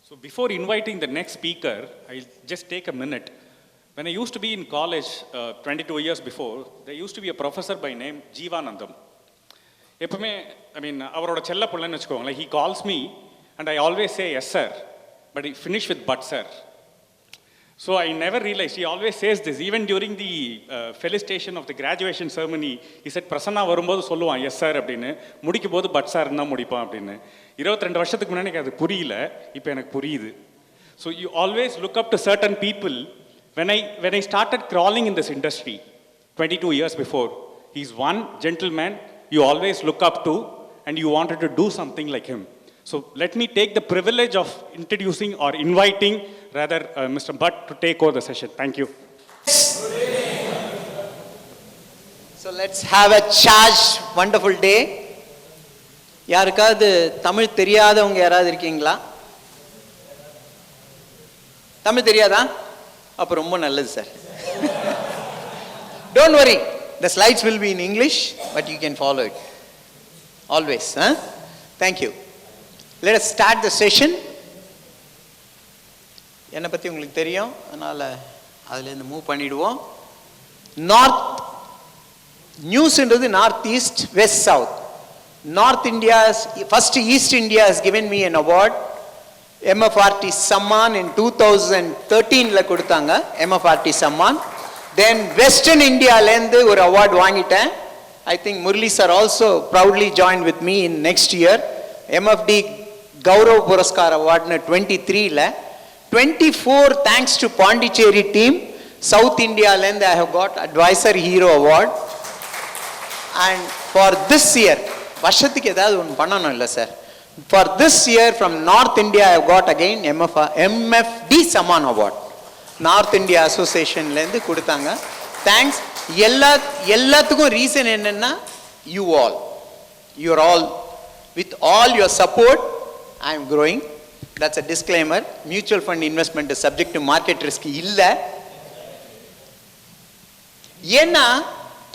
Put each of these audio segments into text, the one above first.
So before inviting the next speaker, I'll just take a minute. When I used to be in college 22 years before, there used to be a professor by name Jeevanandam. அவரோட செல்ல புள்ளன்னு வச்சுக்கோங்களேன். He calls me and I always say yes sir, but he finish with but sir. So I never realized, he always says this, even during the felicitation of the graduation ceremony, he said, Prasanna வரும்போது சொல்லுவான் yes sir அப்படின்னு, முடிக்கும் போது but sir தான் முடிப்பான் அப்படின்னு. 22 வருஷத்துக்கு முன்னாடி எனக்கு அது புரியல, இப்போ எனக்கு புரியுது. So you always look up to certain people. When I started crawling in this industry 22 years before, he's one gentleman you always look up to and you wanted to do something like him. So let me take the privilege of introducing or inviting rather Mr. Bhatt to take over the session. Thank you. So let's have a charged wonderful day. யாருக்காவது தமிழ் தெரியாதவங்க யாராவது இருக்கீங்களா? தமிழ் தெரியாதா? அப்போ ரொம்ப நல்லது sir. Don't worry, the slides will be in English, but you can follow it. Always. Thank you. Let us start the session. என்னை பற்றி உங்களுக்கு தெரியும், அதனால் அதுலேருந்து மூவ் பண்ணிவிடுவோம். நார்த் நியூஸ்ன்றது north east west south. North India's first East India has given me an award, MFRT Samman in 2013 la கொடுத்தாங்க MFRT Samman. Then Western India lende ஒரு award வாங்கிட்டேன். I think Murli sir also proudly joined with me in next year. MFD Gaurav Puraskar award na 23 la. 24 thanks to Pondicherry team. South India lende I have got Advisor Hero award. And for this year வருஷத்துக்கு ஏதாவது ஒன்று பண்ணணும் இல்லை sir. For this year from North India I have got again MFD Samman award. North India Associationலேருந்து கொடுத்தாங்க. Thanks. எல்லாத்துக்கும் reason என்னன்னா you are all with all your support I am growing. That's a disclaimer. Mutual fund investment is subject to market risk இல்லை. ஏன்னா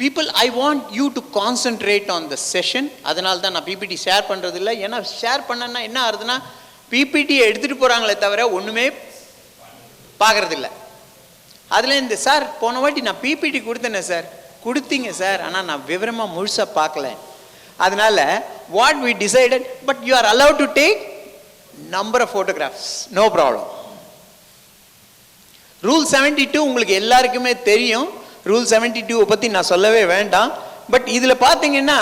people, I want you to concentrate on the session. அதனால தான் நான் PPT share பண்ணுறது இல்லை. ஏன்னா share பண்ணனா என்ன ஆகுதுன்னா பிபிடி எடுத்துகிட்டு போகிறாங்களே தவிர ஒன்றுமே பார்க்குறது இல்லை. அதில் இந்த சார் போன வாட்டி நான் பிபிடி கொடுத்தேனே சார், கொடுத்தீங்க சார், ஆனால் நான் விவரமாக முழுசாக பார்க்கல. அதனால் what we decided, but you are allowed to take number of photographs, no problem. Rule 72 உங்களுக்கு எல்லாருக்குமே தெரியும். ரூல் 72 பற்றி நான் சொல்லவே வேண்டாம். பட் இதில் பார்த்தீங்கன்னா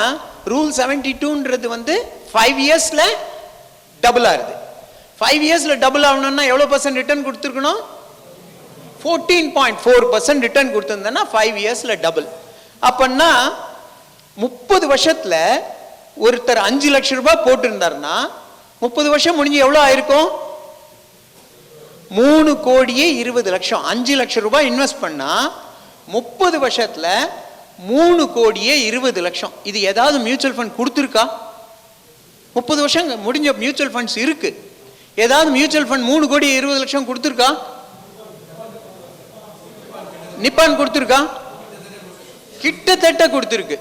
ரூல் 72ன்றது வந்து 5 இயர்ஸில் டபுள் ஆகுது. 5 இயர்ஸில் டபுள் ஆகணும்னா எவ்வளோ % ரிட்டர்ன் கொடுத்துருக்கணும்? 14.4% ரிட்டர்ன் கொடுத்துருந்தேன்னா 5 இயர்ஸில் டபுள். அப்போன்னா 30 வருஷத்தில் ஒருத்தர் 5 லட்சம் ரூபாய் போட்டிருந்தாருன்னா 30 வருஷம் முடிஞ்சு எவ்வளோ ஆயிருக்கும்? 3,20,00,000. 5 லட்சம் ரூபாய் இன்வெஸ்ட் பண்ணா 30 வருஷத்துல 3,20,00,000. இது ஏதாவது மியூச்சுவல் ஃபண்ட் கொடுத்துருக்கா? 30 வருஷம் முடிஞ்ச மியூச்சுவல் ஃபண்ட்ஸ் இருக்கு. ஏதாவது மியூச்சுவல் ஃபண்ட் 3,20,00,000 கொடுத்துருக்கா? நிப்பான் கொடுத்துருக்கா? கிட்டத்தட்ட கொடுத்துருக்கு.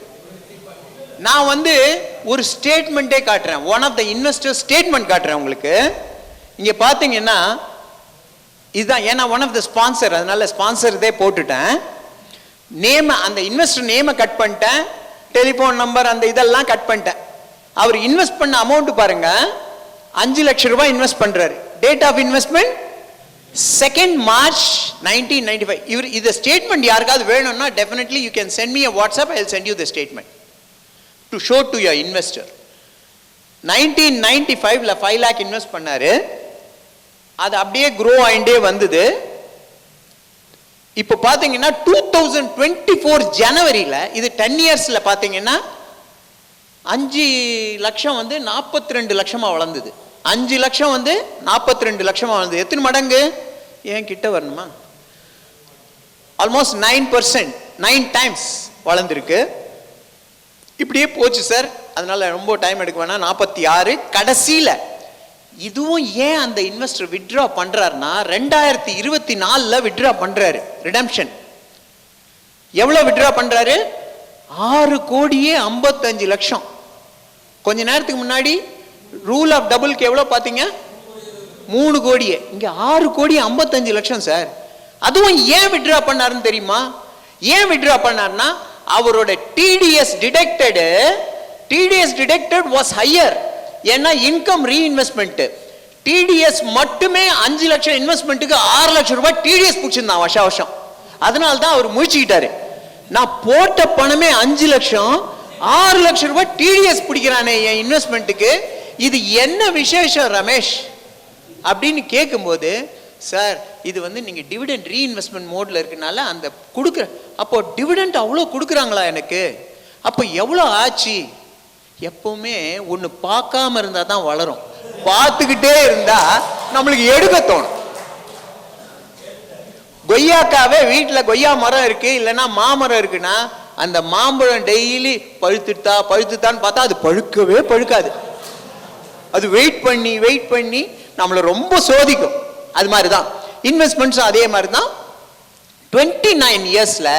நான் வந்து ஒரு ஸ்டேட்மெண்ட்டே காட்டுறேன். One of the investor statement காட்டுறேன் உங்களுக்கு. இங்க பாத்தீங்கன்னா இதுதான், ஏன்னா ஒன் ஆஃப் த ஸ்பான்சர், அதனால ஸ்பான்சர் இதே போட்டுட்டேன். நேம், அந்த இன்வெஸ்டர் நேமை கட் பண்ணிட்டேன், டெலிஃபோன் நம்பர் அந்த இதெல்லாம் கட் பண்ணிட்டேன். அவர் இன்வெஸ்ட் பண்ண அமௌண்ட் பாருங்க, 5 லட்சம் ரூபாய் இன்வெஸ்ட் பண்றாரு. Date of investment 2nd March 1995. இவர் இந்த ஸ்டேட்மெண்ட் யாருக்காவது வேணும்னா definitely you can send me a WhatsApp, I will send you the statement to show to your investor. 1995ல 5 lakh invest பண்ணாரு. அது அப்படியே க்ரோ ஆயிண்டே வந்தது. இப்போ பாத்தீங்கன்னா 2024 ஜனவரியில இது 10 இயர்ஸ்ல பாத்தீங்கன்னா 5 லட்சம் வந்து 42 லட்சமா வளர்ந்தது. 5 லட்சம் வந்து 42 லட்சமா வளர்ந்தது. எத்தனை மடங்கு? ஏன் கிட்ட வரணுமா? ஆல்மோஸ்ட் 9%, 9 டைம்ஸ் வளர்ந்துருக்கு. இப்படியே போச்சு சார். அதனால ரொம்ப டைம் எடுக்க வேணாம். 46 கடைசியில இதுவும் ஏன் அந்த இன்வெஸ்டர் வித்ட்ரா பண்றாருன்னா 2024ல வித்ட்ரா பண்றாரு. ரிடம்ஷன் எவ்வளவு வித்ட்ரா பண்றாரு? 6,55,00,000. கொஞ்ச நேரத்துக்கு முன்னாடி ரூல் ஆஃப் டபுள்க்கு எவ்வளவு பாத்தீங்க? 3 கோடியே, இங்க 6 கோடி 55 லட்சம் சார். அதுவும் ஏன் வித்ட்ரா பண்ணாருன்னு தெரியுமா? ஏன் வித்ட்ரா பண்ணார்னா அவரோட டிடிஎஸ் டிடெக்டட் வாஸ் ஹையர். ஏன்னா இன்கம் ரீஇன்வெஸ்ட்மெண்ட். டிடிஎஸ் மட்டுமே 5 லட்சம் இன்வெஸ்ட்மெண்ட்டுக்கு 6 லட்சம் ரூபாய் டிடிஎஸ் பிடிச்சிருந்தான் வருஷம். அதனால தான் அவர் முழிச்சுக்கிட்டாரு. நான் போட்ட பணமே 5 லட்சம், 6 லட்சம் ரூபாய் டிடிஎஸ் பிடிக்கிறானே என் இன்வெஸ்ட்மெண்ட்டுக்கு, இது என்ன விசேஷம் ரமேஷ் அப்படின்னு கேட்கும்போது, சார் இது நீங்க டிவிடெண்ட் ரீஇன்வெஸ்ட்மெண்ட் மோட்ல இருக்கனால அந்த கொடுக்குற, அப்போ டிவிடெண்ட் அவ்வளோ கொடுக்குறாங்களா எனக்கு, அப்போ எவ்வளோ ஆச்சு? எப்பவுமே ஒன்று பார்க்காம இருந்தா தான் வளரும், பார்த்துக்கிட்டே இருந்தா நம்மளுக்கு எடுக்க தோணும். கொய்யாக்காவே வீட்டில் கொய்யா மரம் இருக்கு, இல்லைன்னா மாமரம் இருக்குன்னா அந்த மாம்பழம் டெய்லி பழுத்துத்தான்னு பார்த்தா அது பழுக்கவே பழுக்காது. அது வெயிட் பண்ணி நம்மளை ரொம்ப சோதிக்கும். அது மாதிரி தான் இன்வெஸ்ட்மெண்ட்ஸ், அதே மாதிரி தான். 29 இயர்ஸ்ல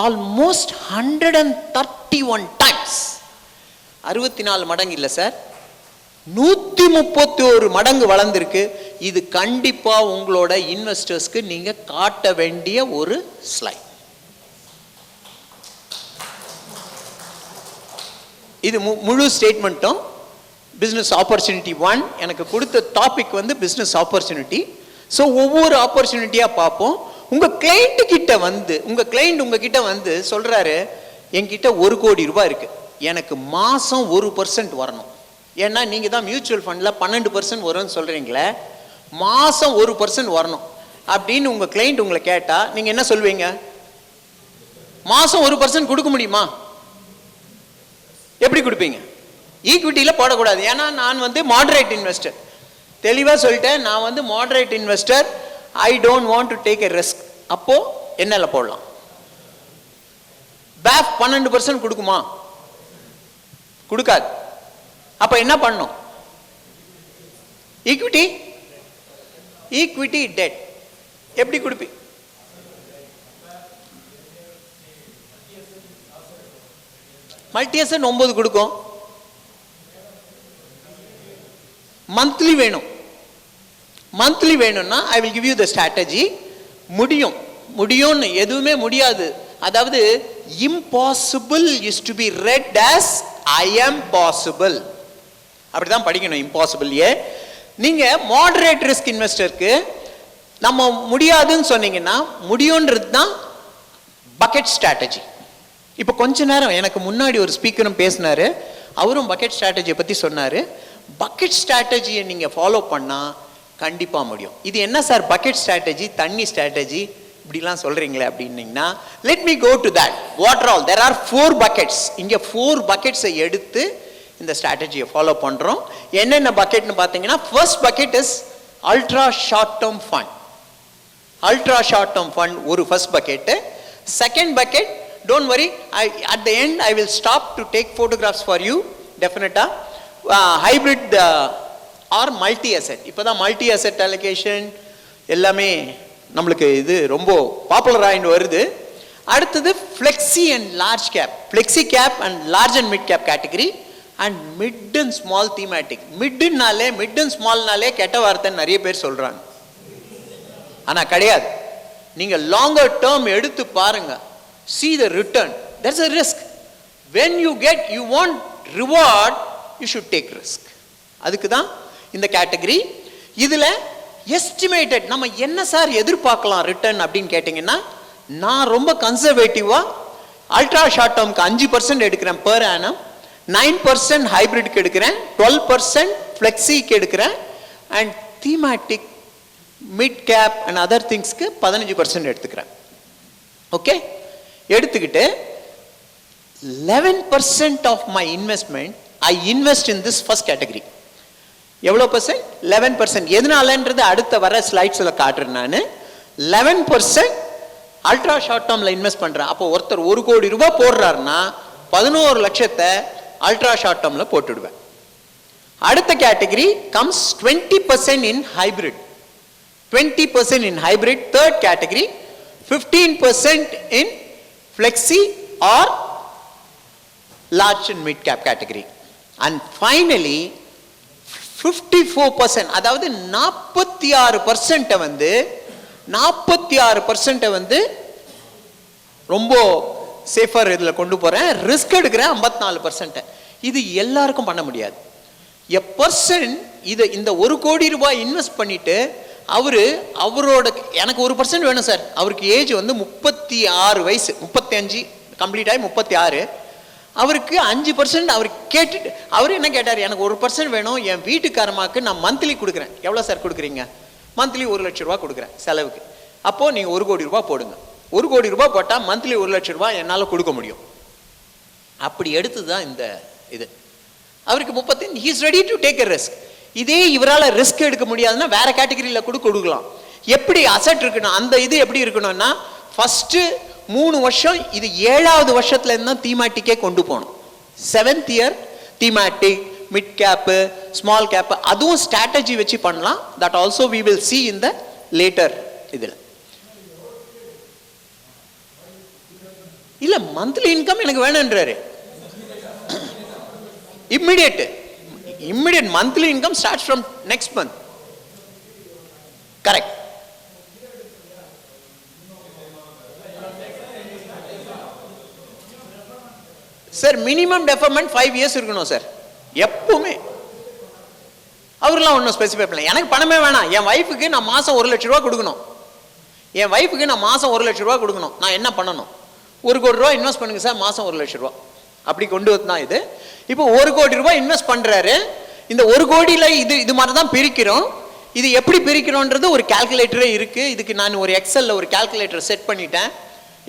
ஆல்மோஸ்ட் 131 டைம்ஸ், 64 மடங்கு இல்லை சார், 131 மடங்கு வளர்ந்துருக்கு. இது கண்டிப்பா உங்களோட இன்வெஸ்டர்ஸ்க்கு நீங்க காட்ட வேண்டிய ஒரு ஸ்லைட். இது முழு ஸ்டேட்மெண்ட்டும் பிசினஸ் ஆப்பர்ச்சுனிட்டி 1. எனக்கு கொடுத்த டாபிக் பிசினஸ் ஆப்பர்ச்சுனிட்டி. ஸோ ஒவ்வொரு ஆப்பர்ச்சுனிட்டியா பார்ப்போம். உங்க கிளைண்ட் உங்ககிட்ட சொல்றாரு, என்கிட்ட 1 கோடி ரூபாய் இருக்கு, எனக்கு மாசம் 1% வரணும். ஏன்னா நீங்க தான் மியூச்சுவல் ஃபண்ட்ல 12% வரும்னு சொல்றீங்களே, மாசம் 1% வரணும் அப்படின்னு உங்க கிளைண்ட் உங்களை கேட்டா நீங்க என்ன சொல்வீங்க? மாசம் 1% கொடுக்க முடியுமா? எப்படி கொடுப்பீங்க? ஈக்விட்டியில போடக்கூடாது. ஏன்னா நான் மாடரேட் இன்வெஸ்டர், தெளிவா சொல்லிட்டேன். நான் moderate investor, I don't want to take a risk. அப்போ என்னல போடலாம்? பேஃப் 12% கொடுக்குமா? கொடுக்காது. அப்ப என்ன பண்ணும்? Equity debt. எப்படி கொடுப்பி? மல்டி அசெட் 9 கொடுக்கும். மந்த்லி வேணும்னா I will give you the strategy. முடியும்னு எதுவுமே முடியாது. அதாவது impossible is to be read as I am possible. அப்படிதான் படிக்கணும் இம்பாசிபிள். நீங்க மாடரேட் ரிஸ்க் இன்வெஸ்டருக்கு நம்ம முடியாதுன்னு சொன்னீங்கன்னா, முடியும்ன்றது தான் பக்கெட் ஸ்ட்ராட்டஜி. இப்போ கொஞ்ச நேரம் எனக்கு முன்னாடி ஒரு ஸ்பீக்கரும் பேசினாரு, அவரும் பக்கெட் ஸ்ட்ராட்டஜியை பத்தி சொன்னாரு. பக்கெட் ஸ்ட்ராட்டஜியை நீங்க ஃபாலோ பண்ணா கண்டிப்பா முடியும். இது என்ன சார் பக்கெட் ஸ்ட்ராட்டஜி, தண்ணி ஸ்ட்ராட்டஜி இப்படிலாம் சொல்றீங்களே அப்படின்னீங்கன்னா, let me go to that. What all there are 4 buckets. இங்க 4 buckets-ஐ எடுத்து இந்த ஸ்ட்ராட்டஜியை ஃபாலோ பண்றோம். என்னென்ன பக்கெட்னு பார்த்தீங்கன்னா, first bucket is ultra short term fund. Ultra short term fund ஒரு first bucket. Second bucket, don't worry, at the end I will stop to take photographs for you definitely. Hybrid or multi asset. இப்போதான் multi asset allocation எல்லாமே நம்மளுக்கு இது ரொம்ப popular ஆகிட்டு வருது. அடுத்தது flexi and large cap, flexi cap and large and mid cap category, and mid and small thematic. Mid and ஸ்மால்னாலே கெட்ட வார்த்தை நிறைய பேர் சொல்றாங்க, ஆனா கிடையாது. நீங்க லாங்கர் டேர்ம் எடுத்து பாருங்க, see the return. That's a risk. When you want reward, you should take risk. அதுக்கு தான் இந்த கேட்டகரி. இதுல எஸ்டிமேட்டட் நம்ம என்ன சார் எதிர்பார்க்கலாம் ரிட்டர்ன் அப்படின்னு கேட்டீங்கன்னா, நான் ரொம்ப கன்சர்வேட்டிவா அல்ட்ரா ஷார்ட் டேர்ம்க்கு 5% எடுக்கிறேன் per annum, 9% ஹைபிரிட்க்கு எடுக்கிறேன், 12% ஃப்ளெக்ஸிக்கு எடுக்கிறேன், and thematic mid cap and other திங்ஸ்க்கு 15% எடுத்துக்கிறேன். ஓகே, எடுத்துக்கிட்டு 11% of my investment I invest in this first category. எவ்வளோ பர்சன்ட்? 11%. எதனாலன்றது அடுத்த வர ஸ்லைட்ஸில் காட்டுறேன் நான். 11% அல்ட்ரா ஷார்ட் டேர்மில் இன்வெஸ்ட் பண்ணுறேன். அப்போ ஒருத்தர் 1 கோடி ரூபாய் போடுறாருன்னா 11 லட்சத்தை அல்ட்ரா ஷார்ட் டேர்மில் போட்டுடுவேன். அடுத்த category comes 20% in hybrid. 20% in hybrid. Third category 15% in flexi or large and mid cap category. And finally 54%, அதாவது 46% வந்து 46% வந்து ரொம்ப சேஃபர் இதில் கொண்டு போகிறேன், ரிஸ்க் எடுக்கிறேன் 54%. இது எல்லாருக்கும் பண்ண முடியாது. எ பர்சன் இதை இந்த 1 கோடி ரூபாய் இன்வெஸ்ட் பண்ணிட்டு அவரோட எனக்கு 1% வேணும் சார், அவருக்கு ஏஜ் வந்து 36 வயசு, 35 கம்ப்ளீட் ஆகி 36, அவருக்கு 5% அவர் கேட்டுட்டு அவர் என்ன கேட்டார், எனக்கு 1% வேணும், என் வீட்டுக்காரமாக்கு நான் மந்த்லி கொடுக்குறேன். எவ்வளோ சார் கொடுக்குறீங்க? மந்த்லி 1 லட்ச ரூபா கொடுக்குறேன் செலவுக்கு. அப்போது நீங்கள் 1 கோடி ரூபா போடுங்க. 1 கோடி ரூபா போட்டால் மந்த்லி 1 லட்ச ரூபா என்னால் கொடுக்க முடியும். அப்படி எடுத்து தான் இந்த இது அவருக்கு 35, he is ready to take a risk. இதே இவரால் ரிஸ்க் எடுக்க முடியாதுன்னா வேற கேட்டகரியில் கூட கொடுக்கலாம். எப்படி அசட் இருக்கணும், அந்த இது எப்படி இருக்கணும்னா ஃபர்ஸ்ட் 3 வருஷம், இது 7வது வருஷத்துல இருந்து தான் தீமேட்டிக்கே கொண்டு போகணும். 7th year thematic, mid gap, small gap, அதுவும் ஸ்ட்ராட்டஜி வச்சு பண்ணலாம். That also we will see in the later இதில். இல்ல மந்த்லி இன்கம் எனக்கு வேணும்ன்றாரு. immediate monthly income starts from next month. Correct. Sir minimum deferment 5 years இருக்கணும் சார் எப்பவுமே. அவர்லாம் ஒன்றும் ஸ்பெசிஃபை பண்ணல, எனக்கு பணமே வேணாம், என் வைஃபுக்கு நான் மாதம் 1 லட்ச ரூபா கொடுக்கணும், என் வைஃபுக்கு நான் மாதம் 1 லட்ச ரூபா கொடுக்கணும், நான் என்ன பண்ணணும்? 1 கோடி ரூபா இன்வெஸ்ட் பண்ணுங்க சார், மாதம் 1 லட்ச ரூபா, அப்படி கொண்டு வந்து தான் இது. இப்போ 1 கோடி ரூபாய் இன்வெஸ்ட் பண்றாரு. இந்த 1 கோடியில இது மாதிரி தான் பிரிக்கிறோம். இது எப்படி பிரிக்கிறோன்றது ஒரு கால்குலேட்டரே இருக்கு. இதுக்கு நான் ஒரு எக்ஸல்ல ஒரு கால்குலேட்டர் செட் பண்ணிட்டேன்.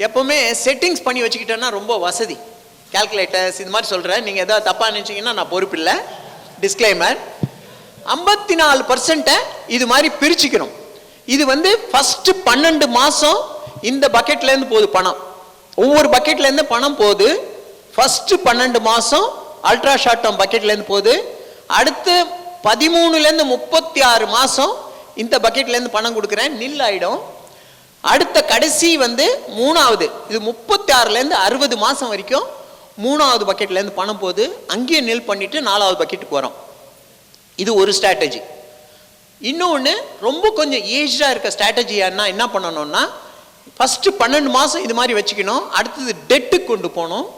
எப்பவுமே செட்டிங்ஸ் பண்ணி வச்சுக்கிட்டேன்னா ரொம்ப வசதி. கால்குலேட்டர்ஸ் இது மாதிரி சொல்றேன், நீங்க ஏதாவது தப்பா நினைச்சீங்கன்னா நான் பொறுப்பு இல்லை, டிஸ்க்ளைமர். 54% இது மாதிரி பிரிச்சுக்கிறோம். இது வந்து ஃபர்ஸ்ட் 12 மாசம் இந்த பக்கெட்ல இருந்து போகுது பணம், ஒவ்வொரு பக்கெட்ல இருந்து பணம் போகுது. ஃபர்ஸ்ட் 12 மாசம் அல்ட்ரா ஷார்ட் டேர்ம் பக்கெட்ல இருந்து போகுது. அடுத்து 13ல இருந்து 36 மாசம் இந்த பக்கெட்ல இருந்து பணம் கொடுக்குறேன், நில் ஆயிடும். அடுத்த கடைசி வந்து 3வது, இது 36ல இருந்து 60 மாசம் வரைக்கும் 3வது பக்கெட்ல இருந்து பணம் போகுது, அங்கேயே நில் பண்ணிட்டு 4வது பக்கெட்டுக்கு வரோம். இது ஒரு ஸ்ட்ராட்டஜி. இன்னொன்று ரொம்ப கொஞ்சம் ஏஜ்டா இருக்க ஸ்ட்ராட்டஜியானா என்ன பண்ணணும்னா, ஃபர்ஸ்ட் 12 மாசம் இது மாதிரி வச்சுக்கணும். அடுத்தது டெட்டுக்கு கொண்டு போகணும்.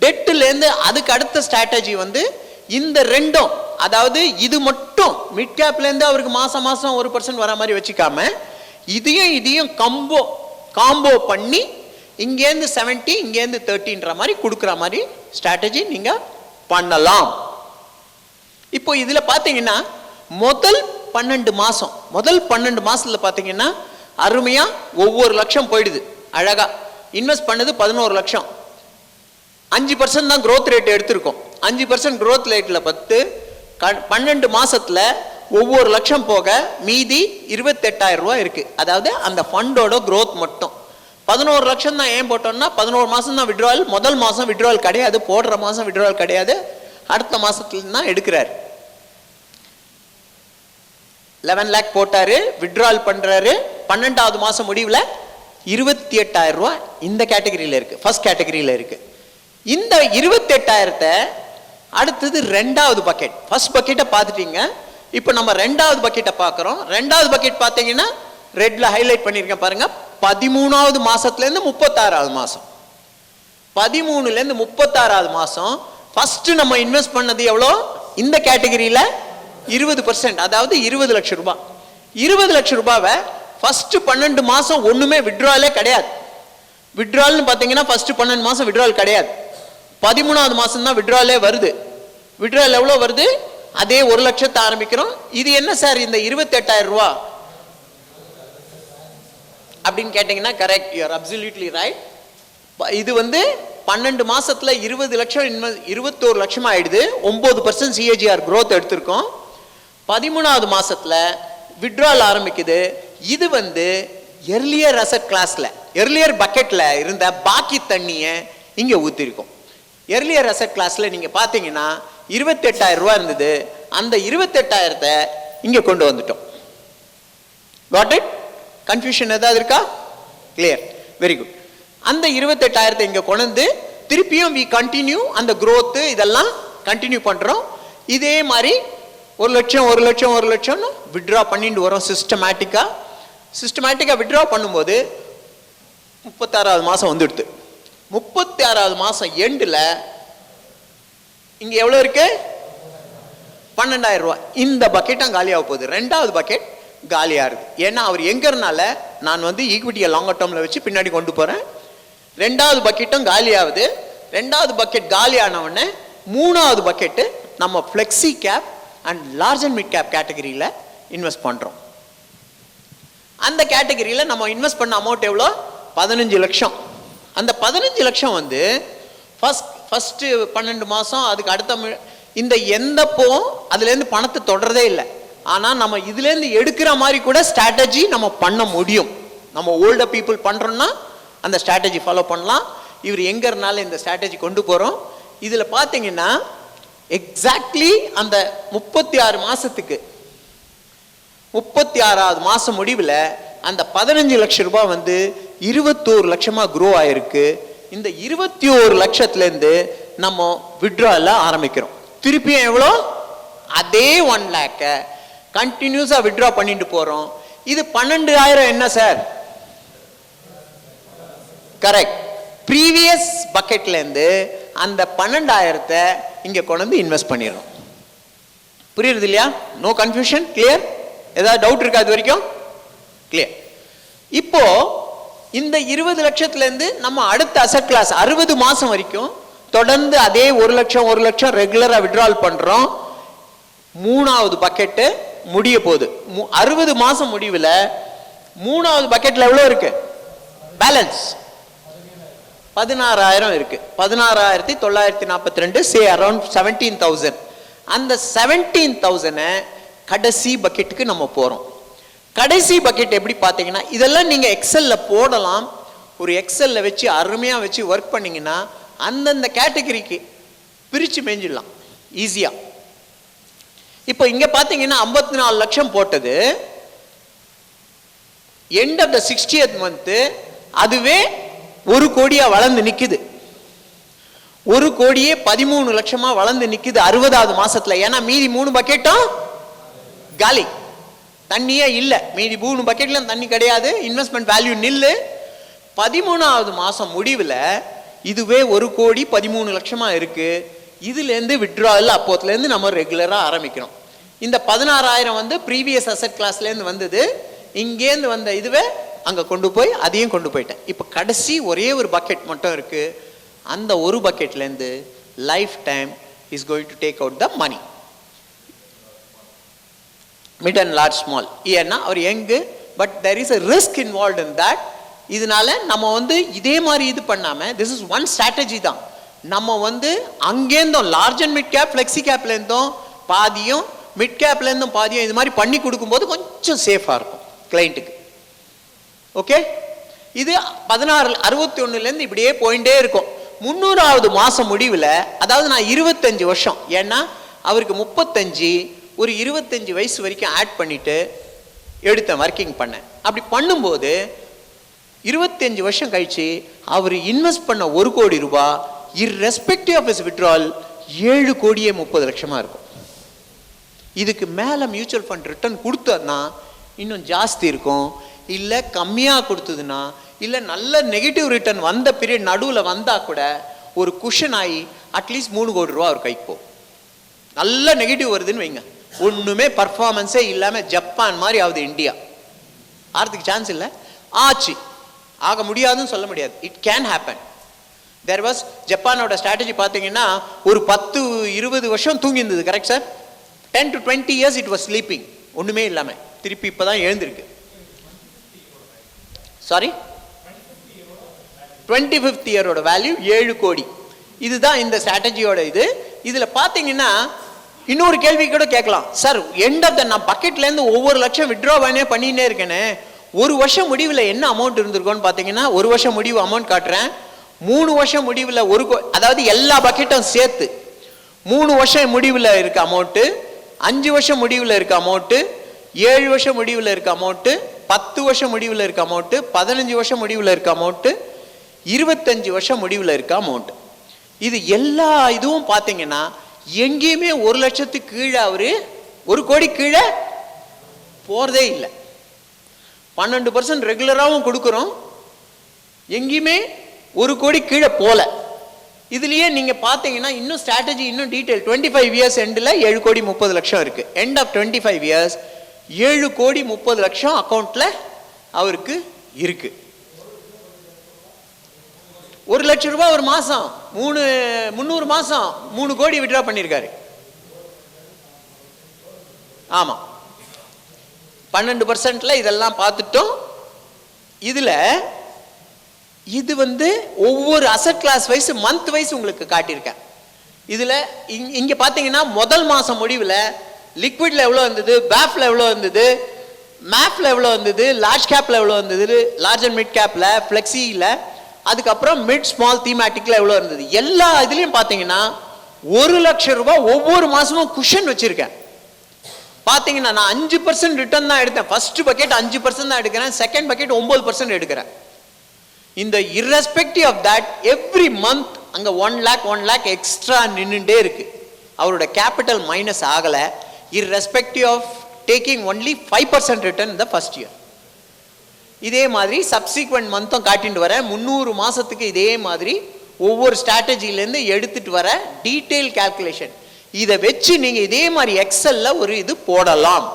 டெட்டுலேருந்து அதுக்கு அடுத்த ஸ்ட்ராட்டஜி வந்து இந்த ரெண்டும், அதாவது இது மட்டும் மிட் கேப்லேருந்து அவருக்கு மாசம் 1% வர மாதிரி வச்சுக்காம இதையும் காம்போ பண்ணி இங்கேருந்து 70 இங்கேருந்து 30ன்ற மாதிரி கொடுக்குற மாதிரி ஸ்ட்ராட்டஜி நீங்க பண்ணலாம். இப்போ இதுல பாத்தீங்கன்னா முதல் 12 மாசத்துல பாத்தீங்கன்னா அருமையா ஒவ்வொரு லட்சம் போயிடுது. அழகா இன்வெஸ்ட் பண்ணது 11 லட்சம், 5% தான் growth rate எடுத்திருக்கோம். 5% growth rateல 12 மாசத்துல ஒவ்வொரு லட்சம் போக மீதி 28,000 ரூபாய் இருக்கு. அதாவது அந்த ஃபண்டோட growth மட்டும் 11 லட்சம் தான். ஏன் போட்டோம்னா 11 மாசம் தான் விட்ராவல், முதல் மாசம் விட்ராவல் கிடையாது, போடுற மாசம் விட்ராவல் கிடையாது, அடுத்த மாசத்துல தான் எடுக்கிறாரு. 11 lakh போட்டாரு, விட்ராவல் பண்றாரு, 12வது மாசம் முடிவுல 28,000 ரூபாய் இந்த கேட்டகரியில இருக்கு, ஃபர்ஸ்ட் கேட்டகரியில இருக்கு. இந்த 28,000 அடுத்தது 2வது பக்கெட். ஃபர்ஸ்ட் பக்கெட்டை பார்த்துட்டீங்க, இப்போ நம்ம 2வது பக்கெட்டை பார்க்குறோம். 2வது பக்கெட் பார்த்தீங்கன்னா ரெட்ல ஹைலைட் பண்ணியிருக்கேன் பாருங்க, 13வது மாசத்துல இருந்து 36வது மாசம், 13ல இருந்து 36வது மாசம் ஃபர்ஸ்ட் நம்ம இன்வெஸ்ட் பண்ணது எவ்வளோ? இந்த கேட்டகரியில 20%, அதாவது 20 லட்சம் ரூபாய். 20 லட்சம் ரூபாவை ஃபர்ஸ்ட் 12 மாசம் ஒண்ணுமே விட்ராவலே கிடையாது. விட்ராவல்னு பார்த்தீங்கன்னா ஃபர்ஸ்ட் 12 மாசம் விட்ராவல் கிடையாது, 13வது மாசம் தான் விட்ராவலே வருது. விட்ராவல் எவ்வளோ வருது? அதே 1 லட்சத்தை ஆரம்பிக்கிறோம். இது என்ன சார் இந்த 28,000 ரூபா அப்படின்னு கேட்டீங்கன்னா correct, you are absolutely right. இது வந்து 12 மாசத்துல 20 லட்சம் 21 லட்சம் ஆயிடுது, 9% CAGR growth எடுத்திருக்கோம். 13வது மாசத்துல விட்ரால் ஆரம்பிக்குது. இது வந்து எர்லியர் அசட் கிளாஸ்ல, எர்லியர் பக்கெட்ல இருந்த பாக்கி தண்ணியை இங்க ஊத்திருக்கோம். எர்லியர் அசட் கிளாஸ்ல நீங்க பாத்தீங்கன்னா 28,000 ரூபாய் இருந்தது, அந்த 28,000 இங்க கொண்டு வந்துட்டோம். Got it? கன்ஃபியூஷன் ஏதாவது இருக்கா? Clear, very good. அந்த 28,000 இங்க கொண்டு திருப்பியும் வி கண்டினியூ அந்த growth இதெல்லாம் கண்டினியூ பண்றோம். இதே மாதிரி 1 லட்சம் 1 லட்சம் 1 லட்சம்னு வித்ட்ரா பண்ணிட்டு வரோம் சிஸ்டமேட்டிக்காக வித்ட்ரா பண்ணும்போது 36வது மாதம் வந்துடுது. 36வது மாதம் எண்டில் இங்கே எவ்வளோ இருக்கு? 12,000 ரூபா. இந்த பக்கெட்டும் காலியாக போகுது. 2வது பக்கெட் காலியாகுது. ஏன்னா அவர் எங்கிறனால நான் வந்து ஈக்விட்டியை லாங்கர் டேர்மில் வச்சு பின்னாடி கொண்டு போகிறேன். 2வது பக்கெட்டும் காலியாகுது. 2வது பக்கெட் காலியானவுடனே 3வது பக்கெட்டு நம்ம flexi cap and large and mid gap கேட்டகரியில் இன்வெஸ்ட் பண்ணுறோம். அந்த கேட்டகரியில் நம்ம இன்வெஸ்ட் பண்ண அமௌண்ட் எவ்வளோ? 15 லட்சம். அந்த 15 லட்சம் வந்து ஃபஸ்ட்டு 12 மாதம் அதுக்கு அடுத்த இந்த எந்தப்போ அதுலேருந்து பணத்தை தொடரதே இல்லை. ஆனால் நம்ம இதுலேருந்து எடுக்கிற மாதிரி கூட ஸ்ட்ராட்டஜி நம்ம பண்ண முடியும். நம்ம ஓல்டர் பீப்புள் பண்ணுறோன்னா அந்த ஸ்ட்ராட்டஜி ஃபாலோ பண்ணலாம். இவர் எங்கிறனால இந்த ஸ்ட்ராட்டஜி கொண்டு போகிறோம். இதில் பார்த்தீங்கன்னா எக்ஸாக்ட்லி அந்த 36 மாதத்துக்கு 36வது மாதம் முடிவில் அந்த 15 லட்சம் ரூபாய் வந்து 21 லட்சமாக க்ரோ ஆயிருக்கு. இந்த 21 லட்சத்துலேருந்து நம்ம வித்ட்ரால ஆரம்பிக்கிறோம். திருப்பியும் எவ்வளோ? அதே 1 லேக்கை கண்டினியூஸாக வித்ட்ரா பண்ணிட்டு போகிறோம். இது 12,000 என்ன சார்? கரெக்ட். ப்ரீவியஸ் பக்கெட்லேருந்து அந்த 12,000 இங்கே கொண்டு வந்து இன்வெஸ்ட் பண்ணிடுறோம். புரியுறது இல்லையா? No confusion? கிளியர்? ஏதாவது டவுட் இருக்கா இது வரைக்கும்? கிளியர். இப்போ இந்த 20 லட்சத்துலேருந்து நம்ம அடுத்த அசெட் கிளாஸ் 60 மாதம் வரைக்கும் தொடர்ந்து அதே 1 லட்சம் 1 லட்சம் ரெகுலராக வித்ட்ரால் பண்ணுறோம். 3வது பக்கெட்டு முடிய போகுது. 60 மாதம் முடிவில் 3வது பக்கெட்டில் எவ்வளோ இருக்கு? பேலன்ஸ் 16,000 இருக்கு. 16,942, சே அரௌண்ட் 17,000. அந்த 17,000 கடைசி பக்கெட்டுக்கு நம்ம போகிறோம். கடைசி பக்கெட் எப்படி பார்த்தீங்கன்னா, இதெல்லாம் நீங்கள் எக்ஸலில் போடலாம். ஒரு எக்ஸலில் வச்சு அருமையாக வச்சு ஒர்க் பண்ணிங்கன்னா அந்தந்த கேட்டகரிக்கு பிரித்து மேஞ்சிடலாம் ஈஸியாக. இப்போ இங்கே பார்த்தீங்கன்னா 54 லட்சம் போட்டது end of the 60th month அதுவே 1 கோடியாக வளர்ந்து நிற்குது. 1 கோடியே 13 லட்சமாக வளர்ந்து நிற்குது 60வது மாதத்தில். ஏன்னா மீதி 3 பக்கெட்டும் காலி, தண்ணியே இல்லை. மீதி 3 பக்கெட்லாம் தண்ணி கிடையாது. இன்வெஸ்ட்மெண்ட் வேல்யூ நில்லு. 13வது மாதம் முடிவில் இதுவே 1 கோடி 13 லட்சமாக இருக்குது. இதுலேருந்து வித்ட்ரால் அப்போத்துலேருந்து நம்ம ரெகுலராக ஆரம்பிக்கிறோம். இந்த 16,000 வந்து ப்ரீவியஸ் அசெட் கிளாஸ்லேருந்து வந்தது. இங்கேருந்து வந்த இதுவே அங்கே கொண்டு போய் அதையும் கொண்டு போயிட்டேன். இப்போ கடைசி ஒரே ஒரு பக்கெட் மட்டும் இருக்குது. அந்த ஒரு பக்கெட்லேருந்து lifetime is going to take out the money. Mid and large small. ஏன்னா அவர் young, but there is a risk involve in that. இதனால நம்ம வந்து இதே மாதிரி இது பண்ணாமல், திஸ் இஸ் ஒன் ஸ்ட்ராட்டஜி தான். நம்ம வந்து அங்கேருந்தோம் large and mid cap flexi கேப்லேருந்தோம் பாதியும், மிட் கேப்லேருந்தும் பாதியும் இது மாதிரி பண்ணி கொடுக்கும்போது கொஞ்சம் சேஃபாக இருக்கும் கிளைண்ட்டுக்கு. ஓகே, இது 1661 இப்படியே போயிட்டே இருக்கும். 300வது மாதம் முடிவில், அதாவது நான் 25 வருஷம், ஏன்னா அவருக்கு 35, ஒரு 25 வயசு வரைக்கும் ஆட் பண்ணிட்டு எடுத்தேன், ஒர்க்கிங் பண்ணேன். அப்படி பண்ணும்போது 25 வருஷம் கழிச்சு அவர் இன்வெஸ்ட் பண்ண 1 கோடி ரூபாய் irrespective of his withdrawal 7 கோடியே 30 லட்சமாக இருக்கும். இதுக்கு மேலே மியூச்சுவல் ஃபண்ட் ரிட்டர்ன் கொடுத்ததுன்னா இன்னும் ஜாஸ்தி இருக்கும். இல்லை கம்மியாக கொடுத்ததுன்னா, இல்லை நல்ல நெகட்டிவ் ரிட்டர்ன் வந்த பீரியட் நடுவில் வந்தால் கூட ஒரு குஷன் ஆகி அட்லீஸ்ட் 3 கோடி ரூபா அவர் கைக்கு போகும். நல்ல நெகட்டிவ் வருதுன்னு வைங்க, ஒன்றுமே பர்ஃபார்மன்ஸே இல்லாமல் ஜப்பான் மாதிரி ஆகுது இந்தியா. ஆகிறதுக்கு சான்ஸ் இல்லை. ஆச்சு, ஆக முடியாதுன்னு சொல்ல முடியாது. It can happen. There was ஜப்பானோட ஸ்ட்ராட்டஜி பார்த்தீங்கன்னா ஒரு 10-20 வருஷம் தூங்கி இருந்தது. Correct sir? 10 to 20 years it was sleeping, ஒன்றுமே இல்லாமல். திருப்பி இப்போ தான் எழுந்திருக்கு. சாரி, 25th இயரோட வேல்யூ 7 கோடி. இதுதான் இந்த ஸ்ட்ராட்டஜியோட இது. இதில் பார்த்தீங்கன்னா இன்னொரு கேள்வி கூட கேட்கலாம், சார் எண்ட் ஆஃப் த நான் பக்கெட்லேருந்து ஒவ்வொரு லட்சம் வித்ட்ரா பண்ணினே இருக்கேனே, 1 வருஷம் முடிவில் என்ன அமௌண்ட் இருந்திருக்கோன்னு பார்த்தீங்கன்னா, 1 வருஷம் முடிவு அமௌண்ட் காட்டுறேன். 3 வருஷம் முடிவில் அதாவது எல்லா பக்கெட்டும் சேர்த்து 3 வருஷம் முடிவில் இருக்க அமௌண்ட்டு, 5 வருஷம் முடிவில் இருக்க அமௌண்ட்டு, 7 வருஷம் முடிவில் இருக்க அமௌண்ட்டு, 10 வருஷம் முடிவில் இருக்க அமௌண்ட்டு, 15 வருஷம் முடிவில் இருக்க அமௌண்ட்டு, 25 வருஷம் முடிவில் இருக்க அமௌண்ட். இது எல்லா இதுவும் பார்த்தீங்கன்னா எங்கேயுமே 1 லட்சத்துக்கு கீழே அவர் 1 கோடி கீழே போறதே இல்லை. 12% ரெகுலராகவும் கொடுக்குறோம், எங்கேயுமே 1 கோடி கீழே போல. இதுலயே நீங்க பாத்தீங்கன்னா இன்னும் ஸ்ட்ராட்டஜி இன்னும் டீடைல் 25 இயர்ஸ் எண்டில் 7 கோடி 30 லட்சம் இருக்கு. எண்ட் ஆஃப் 25 இயர்ஸ் 7 கோடி 30 லட்சம் அக்கௌண்ட்ல அவருக்கு இருக்கு. 1 லட்சம் ரூபாய் ஒரு மாசம் 300 மாசம் 3 கோடி வித்ட்ரா பண்ணியிருக்காரு. ஆமா, 12% இதெல்லாம் பார்த்துட்டோம். இதுல இது ஒவ்வொரு asset class wise month wise உங்களுக்கு காட்டியிருக்கேன். இதுல இங்க பாத்தீங்கன்னா முதல் மாசம் முடிவில் லிக்விட்ல எவ்வளவு வந்தது, பேஃப்ல எவ்வளவு வந்தது, மேப்ல எவ்வளவு வந்தது, லார்ஜ் கேப்ல எவ்வளவு வந்தது, லார்ஜ் அண்ட் மிட் கேப்ல, பிளெக்சில, அதுக்கப்புறம் மிட் ஸ்மால் தீமேட்டிக்ல எவ்வளவு இருந்தது. எல்லா இதுலயும் பாத்தீங்கன்னா 1 லட்சம் ரூபாய் ஒவ்வொரு மாசமும் குஷன் வச்சிருக்கேன். பாத்தீங்கன்னா நான் 5% ரிட்டர்ன் தான் எடுத்தேன். ஃபர்ஸ்ட் பக்கெட் 5% தான் எடுக்கிறேன், செகண்ட் பக்கெட் 9% எடுக்கிறேன். இந்த irrespective of that every month அங்க 1 lakh எக்ஸ்ட்ரா நின்னுட்டே இருக்கு. அவரோட கேபிட்டல் மைனஸ் ஆகல, irrespective of taking only 5% return in the first year. இதே மாதிரி சப்சிக்வெண்ட் மந்த்தும் காட்டிட்டு வர 300 மாசத்துக்கு இதே மாதிரி ஒவ்வொரு ஸ்ட்ராட்டஜிலேருந்து எடுத்துட்டு வர டீடைல் கால்குலேஷன். இதை வச்சு நீங்க இதே மாதிரி எக்ஸல்ல ஒரு இது போடலாம்.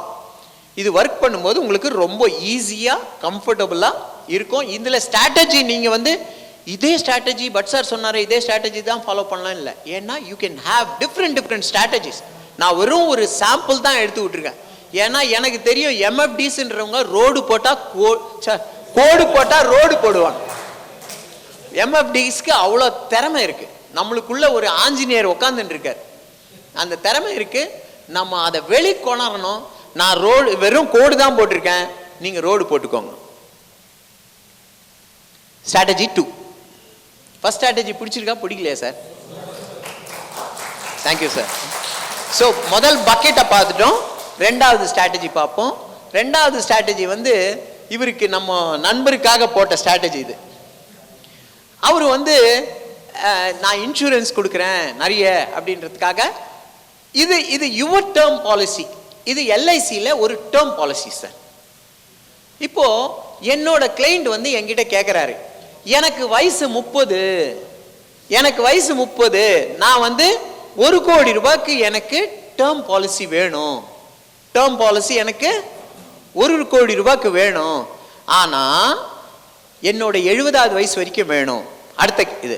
இது ஒர்க் பண்ணும்போது உங்களுக்கு ரொம்ப ஈஸியா கம்ஃபர்டபுளா இருக்கும். இதுல ஸ்ட்ராட்டஜி நீங்க இதே ஸ்ட்ராட்டஜி பட் சார் சொன்னாரு இதே ஸ்ட்ராட்டஜி தான் ஃபாலோ பண்ணலாம் இல்லை. ஏன்னா you can have different strategies. நான் வெறும் ஒரு சாம்பிள் தான் எடுத்து விட்டுருக்கேன். ஏன்னா எனக்கு தெரியும் எம்எஃப்டிஸ்ன்றவங்க ரோடு போட்டா கோடு போட்டா ரோடு போடுவாங்க. எம்எஃப்டிஸ்க்கு அவ்வளோ திறமை இருக்கு. நம்மளுக்குள்ள ஒரு ஆஞ்சநேயர் உட்காந்துட்டு இருக்காரு, அந்த திறமை இருக்கு. நம்ம அதை வெளி கொணரணும். நான் ரோடு வெறும் கோடு தான் போட்டிருக்கேன், நீங்க ரோடு போட்டுக்கோங்க. ஸ்ட்ராட்டஜி 2. ஃபர்ஸ்ட் ஸ்ட்ராட்டஜி பிடிச்சிருக்கா பிடிக்கலையா சார்? Thank you sir. ஸோ முதல் பக்கெட்டை பார்த்துட்டோம். ரெண்டாவது ஸ்ட்ராட்டஜி பார்ப்போம். ரெண்டாவது ஸ்ட்ராட்டஜி இவருக்கு நம்ம நண்பருக்காக போட்ட ஸ்ட்ராட்டஜி. இது அவர் நான் இன்சூரன்ஸ் கொடுக்குறேன் நிறைய அப்படின்றதுக்காக இது யுவர் டேர்ம் பாலிசி. இது எல்ஐசியில் ஒரு டேர்ம் பாலிசி சார். இப்போ என்னோட கிளைண்ட் என்கிட்ட கேட்குறாரு, எனக்கு வயசு 30, நான் 1 கோடி ரூபாய்க்கு எனக்கு டேர்ம் பாலிசி வேணும். டேர்ம் பாலிசி எனக்கு 1 கோடி ரூபாய்க்கு வேணும். ஆனா என்னோட 70வது வயசு வரைக்கும் வேணும். அடுத்த இது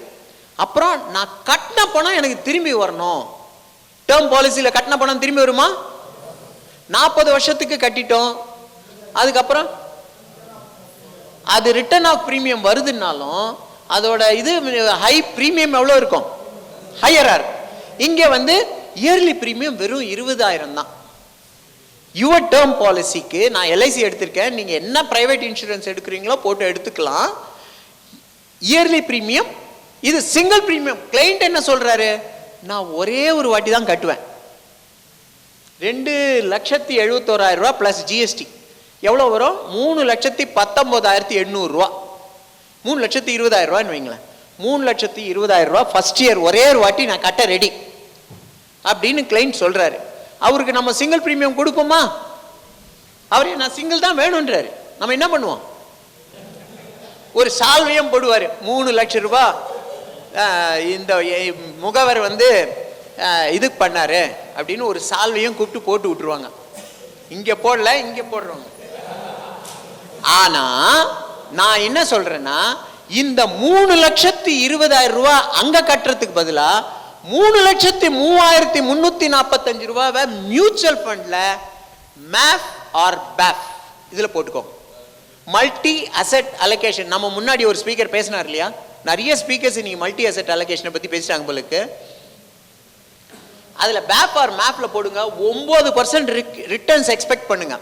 அப்புறம் நான் கட்டின பணம் எனக்கு திரும்பி வரணும். டேர்ம் பாலிசியில கட்டின பணம் திரும்பி வருமா? 40 வருஷத்துக்கு கட்டிட்டோம், அதுக்கப்புறம் அது ரிட்டர்ன் ஆஃப் பிரீமியம் வருதுன்னாலும் அதோட இது ஹை பிரீமியம் எவ்வளோ இருக்கும்? ஹையரா இருக்கும். இங்க இயர்லி பிரீமியம் வெறும் 20,000 தான். யுவர் டேர்ம் பாலிசிக்கு நான் எல்ஐசி எடுத்திருக்கேன், நீங்க என்ன பிரைவேட் இன்சூரன்ஸ் எடுக்கிறீங்களோ போட்டு எடுத்துக்கலாம். இயர்லி பிரீமியம் இது சிங்கிள் பிரீமியம். கிளைண்ட் என்ன சொல்றாரு, நான் ஒரே ஒரு வாட்டி தான் கட்டுவேன். 2,71,000 ரூபாய் பிளஸ் ஜிஎஸ்டி எவ்வளோ வரும்? 3,19,800 ரூபா. 3,20,000 ரூபான்னு வைங்களேன். 3,20,000 ரூபா ஃபர்ஸ்ட் இயர் ஒரே ஒரு வாட்டி நான் கட்ட ரெடி அப்படின்னு கிளைண்ட் சொல்றாரு. அவருக்கு நம்ம சிங்கிள் பிரீமியம் கொடுப்போமா? அவரே நான் சிங்கிள் தான் வேணும்ன்றாரு. நம்ம என்ன பண்ணுவோம்? ஒரு சால்வையும் போடுவார். 3 லட்சம் ரூபாய் இந்த முகவர் இதுக்கு பண்ணாரு அப்படின்னு ஒரு சால்வையும் கூப்பிட்டு போட்டு விட்டுருவாங்க. இங்க போடல, இங்க போடுறோங்க. ஆனா நான் என்ன சொல்றேன்னா, இந்த 3,20,000 ரூபாய் அங்க கட்டுறதுக்கு பதிலா 3,03,345 ரூபாவை மியூச்சுவல் ஃபண்ட்ல மேப் ஆர் பேப் இதுல போட்டுக்கோ. Multi asset allocation. நம்ம முன்னாடி ஒரு ஸ்பீக்கர் பேசினார் இல்லையா, நிறைய ஸ்பீக்கர்ஸ் நீங்க மல்டி அசெட் அலோகேஷனை பத்தி பேசிட்டாங்க போலுக்கு. அதுல பேப் ஆர் மேப்ல போடுங்க. 9% ரிட்டர்ன்ஸ் எக்ஸ்பெக்ட் பண்ணுங்க.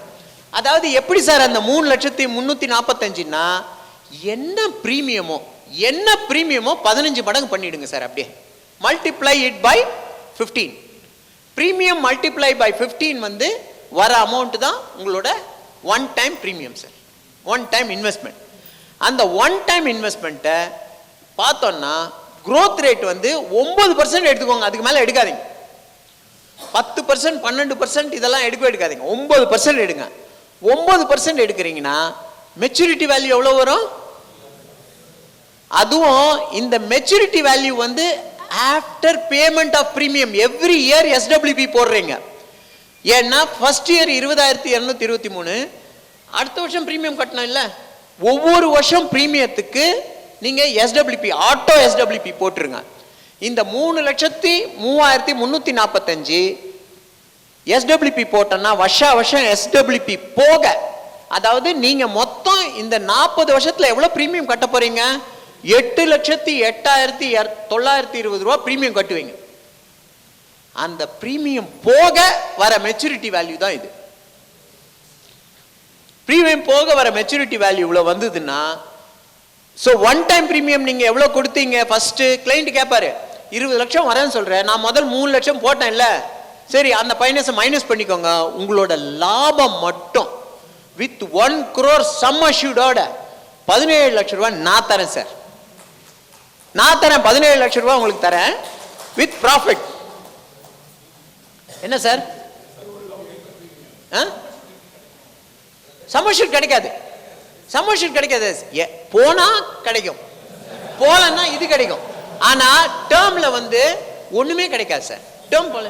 அதாவது எப்படி சார் அந்த 3,03,45ன்னா என்ன பிரீமியமோ 15 மடங்கு பண்ணிடுங்க சார். அப்படியே multiply it by 15. Premium multiply by 15 வர அமௌண்ட் தான் உங்களோட one time premium sir, one time investment. அந்த ஒன் டைம் இன்வெஸ்ட்மெண்ட்டை பார்த்தோம்னா growth rate 9% எடுத்துக்கோங்க, அதுக்கு மேலே எடுக்காதீங்க. 10%, 12% இதெல்லாம் எடுக்காதீங்க. 9% எடுங்க. 9% எடுக்கிறீங்கன்னா மெச்சூரிட்டி வேல்யூ எவ்வளோ வரும்? அதுவும் இந்த மெச்சூரிட்டி வேல்யூ வந்து after payment of premium. Every year SWP போடுறீங்க. ஏன்னா ஃபர்ஸ்ட் இயர் 20,223, அடுத்த வருஷம் பிரீமியம் கட்டணும் இல்லை? ஒவ்வொரு வருஷம் பிரீமியத்துக்கு நீங்க எஸ்டபிள்யூபி ஆட்டோ எஸ்டபிள்யூபி போட்டுருங்க. இந்த 3,03,345 எஸ்டபிள்யூபி போட்டோன்னா வருஷம் எஸ்டபிள்யூபி போக, அதாவது நீங்க மொத்தம் இந்த 40 வருஷத்துல எவ்வளவு பிரீமியம் கட்ட போறீங்க? 8,08,920 ரூபாய் பிரீமியம் கட்டுவீங்க. அந்த பிரீமியம் போக வர மெச்சூரிட்டி வேல்யூ தான் இது. பிரீமியம் போக வர மெச்சூரிட்டி வேல்யூ இவ்வளவு வந்ததுன்னா, சோ ஒன் டைம் பிரீமியம் நீங்க எவ்வளவு கொடுத்தீங்க? ஃபர்ஸ்ட் கிளைண்ட் கேட்பாரு, 20 லட்சம் வரேன்னு சொல்றேன், நான் முதல் 3 லட்சம் போட்டேன் இல்ல, சரி அந்த பைனஸை மைனஸ் பண்ணிக்கோங்க. உங்களோட லாபம் மட்டும் வித் 1 crore சம் அஷ்யூர்டோட 17 லட்சம் ரூபாய் நான் தரேன் சார். நான் தரேன் 17 லட்சம் ரூபாய் உங்களுக்கு தரேன் வித் ப்ராஃபிட். என்ன சார்? சம்மர்ஷூட் கிடைக்காது. சம்மர்ஷூட் கிடைக்காது. போனா கிடைக்கும், போலன்னா இது கிடைக்கும். ஆனா டேர்ம்ல வந்து ஒண்ணுமே கிடைக்காது சார். டேர்ம் போல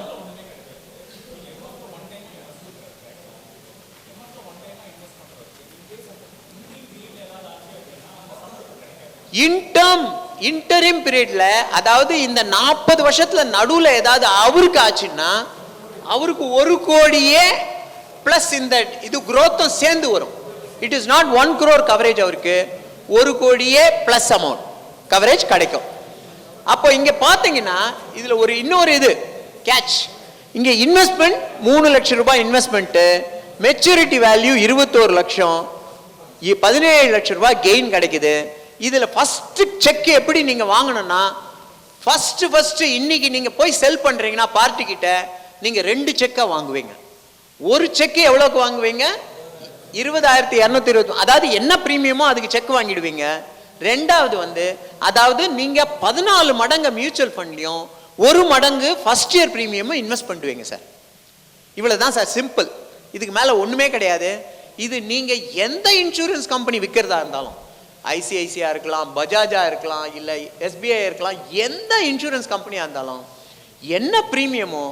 இன்டரிம் பீரியட்ல, அதாவது இந்த 40 வருஷத்துல நடுவுல ஏதாவது அவருக்கு ஆச்சுன்னா அவருக்கு 1 கோடியே பிளஸ் இந்த இது growth சேர்ந்து வரும். It is not 1 crore coverage. அவருக்கு 1 கோடியே பிளஸ் அமௌண்ட் கவரேஜ் கிடைக்கும். அப்போ இங்க பாத்தீங்கன்னா இதுல இன்னொரு இது கேட்ச். இங்க இன்வெஸ்ட்மெண்ட் 3 லட்சம் ரூபாய் இன்வெஸ்ட்மெண்ட், மெச்சூரிட்டி வேல்யூ 21 லட்சம், 17 லட்சம் ரூபாய் கெயின் கிடைக்குது. இதுல ஃபர்ஸ்ட் செக் எப்படி நீங்க வாங்கணும்னா, ஃபர்ஸ்ட் இன்னைக்கு நீங்க போய் செல் பண்றீங்கன்னா பார்ட்டி கிட்ட நீங்க 2 செக்கா வாங்குவீங்க. ஒரு செக் எவ்வளவுக்கு வாங்குவீங்க? 20,220. அதாவது என்ன பிரீமியமோ அதுக்கு செக் வாங்கிடுவீங்க. ரெண்டாவது வந்து, அதாவது நீங்க 14 மடங்கு மியூச்சுவல் ஃபண்ட்லயும் 1 மடங்கு ஃபர்ஸ்ட் இயர் பிரீமியமும் இன்வெஸ்ட் பண்ணுவீங்க சார். இவ்வளவுதான் சார், சிம்பிள். இதுக்கு மேல ஒண்ணுமே கிடையாது. இது நீங்க எந்த இன்சூரன்ஸ் கம்பெனி விற்கிறதா இருந்தாலும், ஐசிஐசியா இருக்கலாம், பஜாஜா இருக்கலாம், இல்ல எஸ்பிஐ இருக்கலாம், எந்த இன்சூரன்ஸ் கம்பெனியா இருந்தாலும் என்ன பிரீமியமோ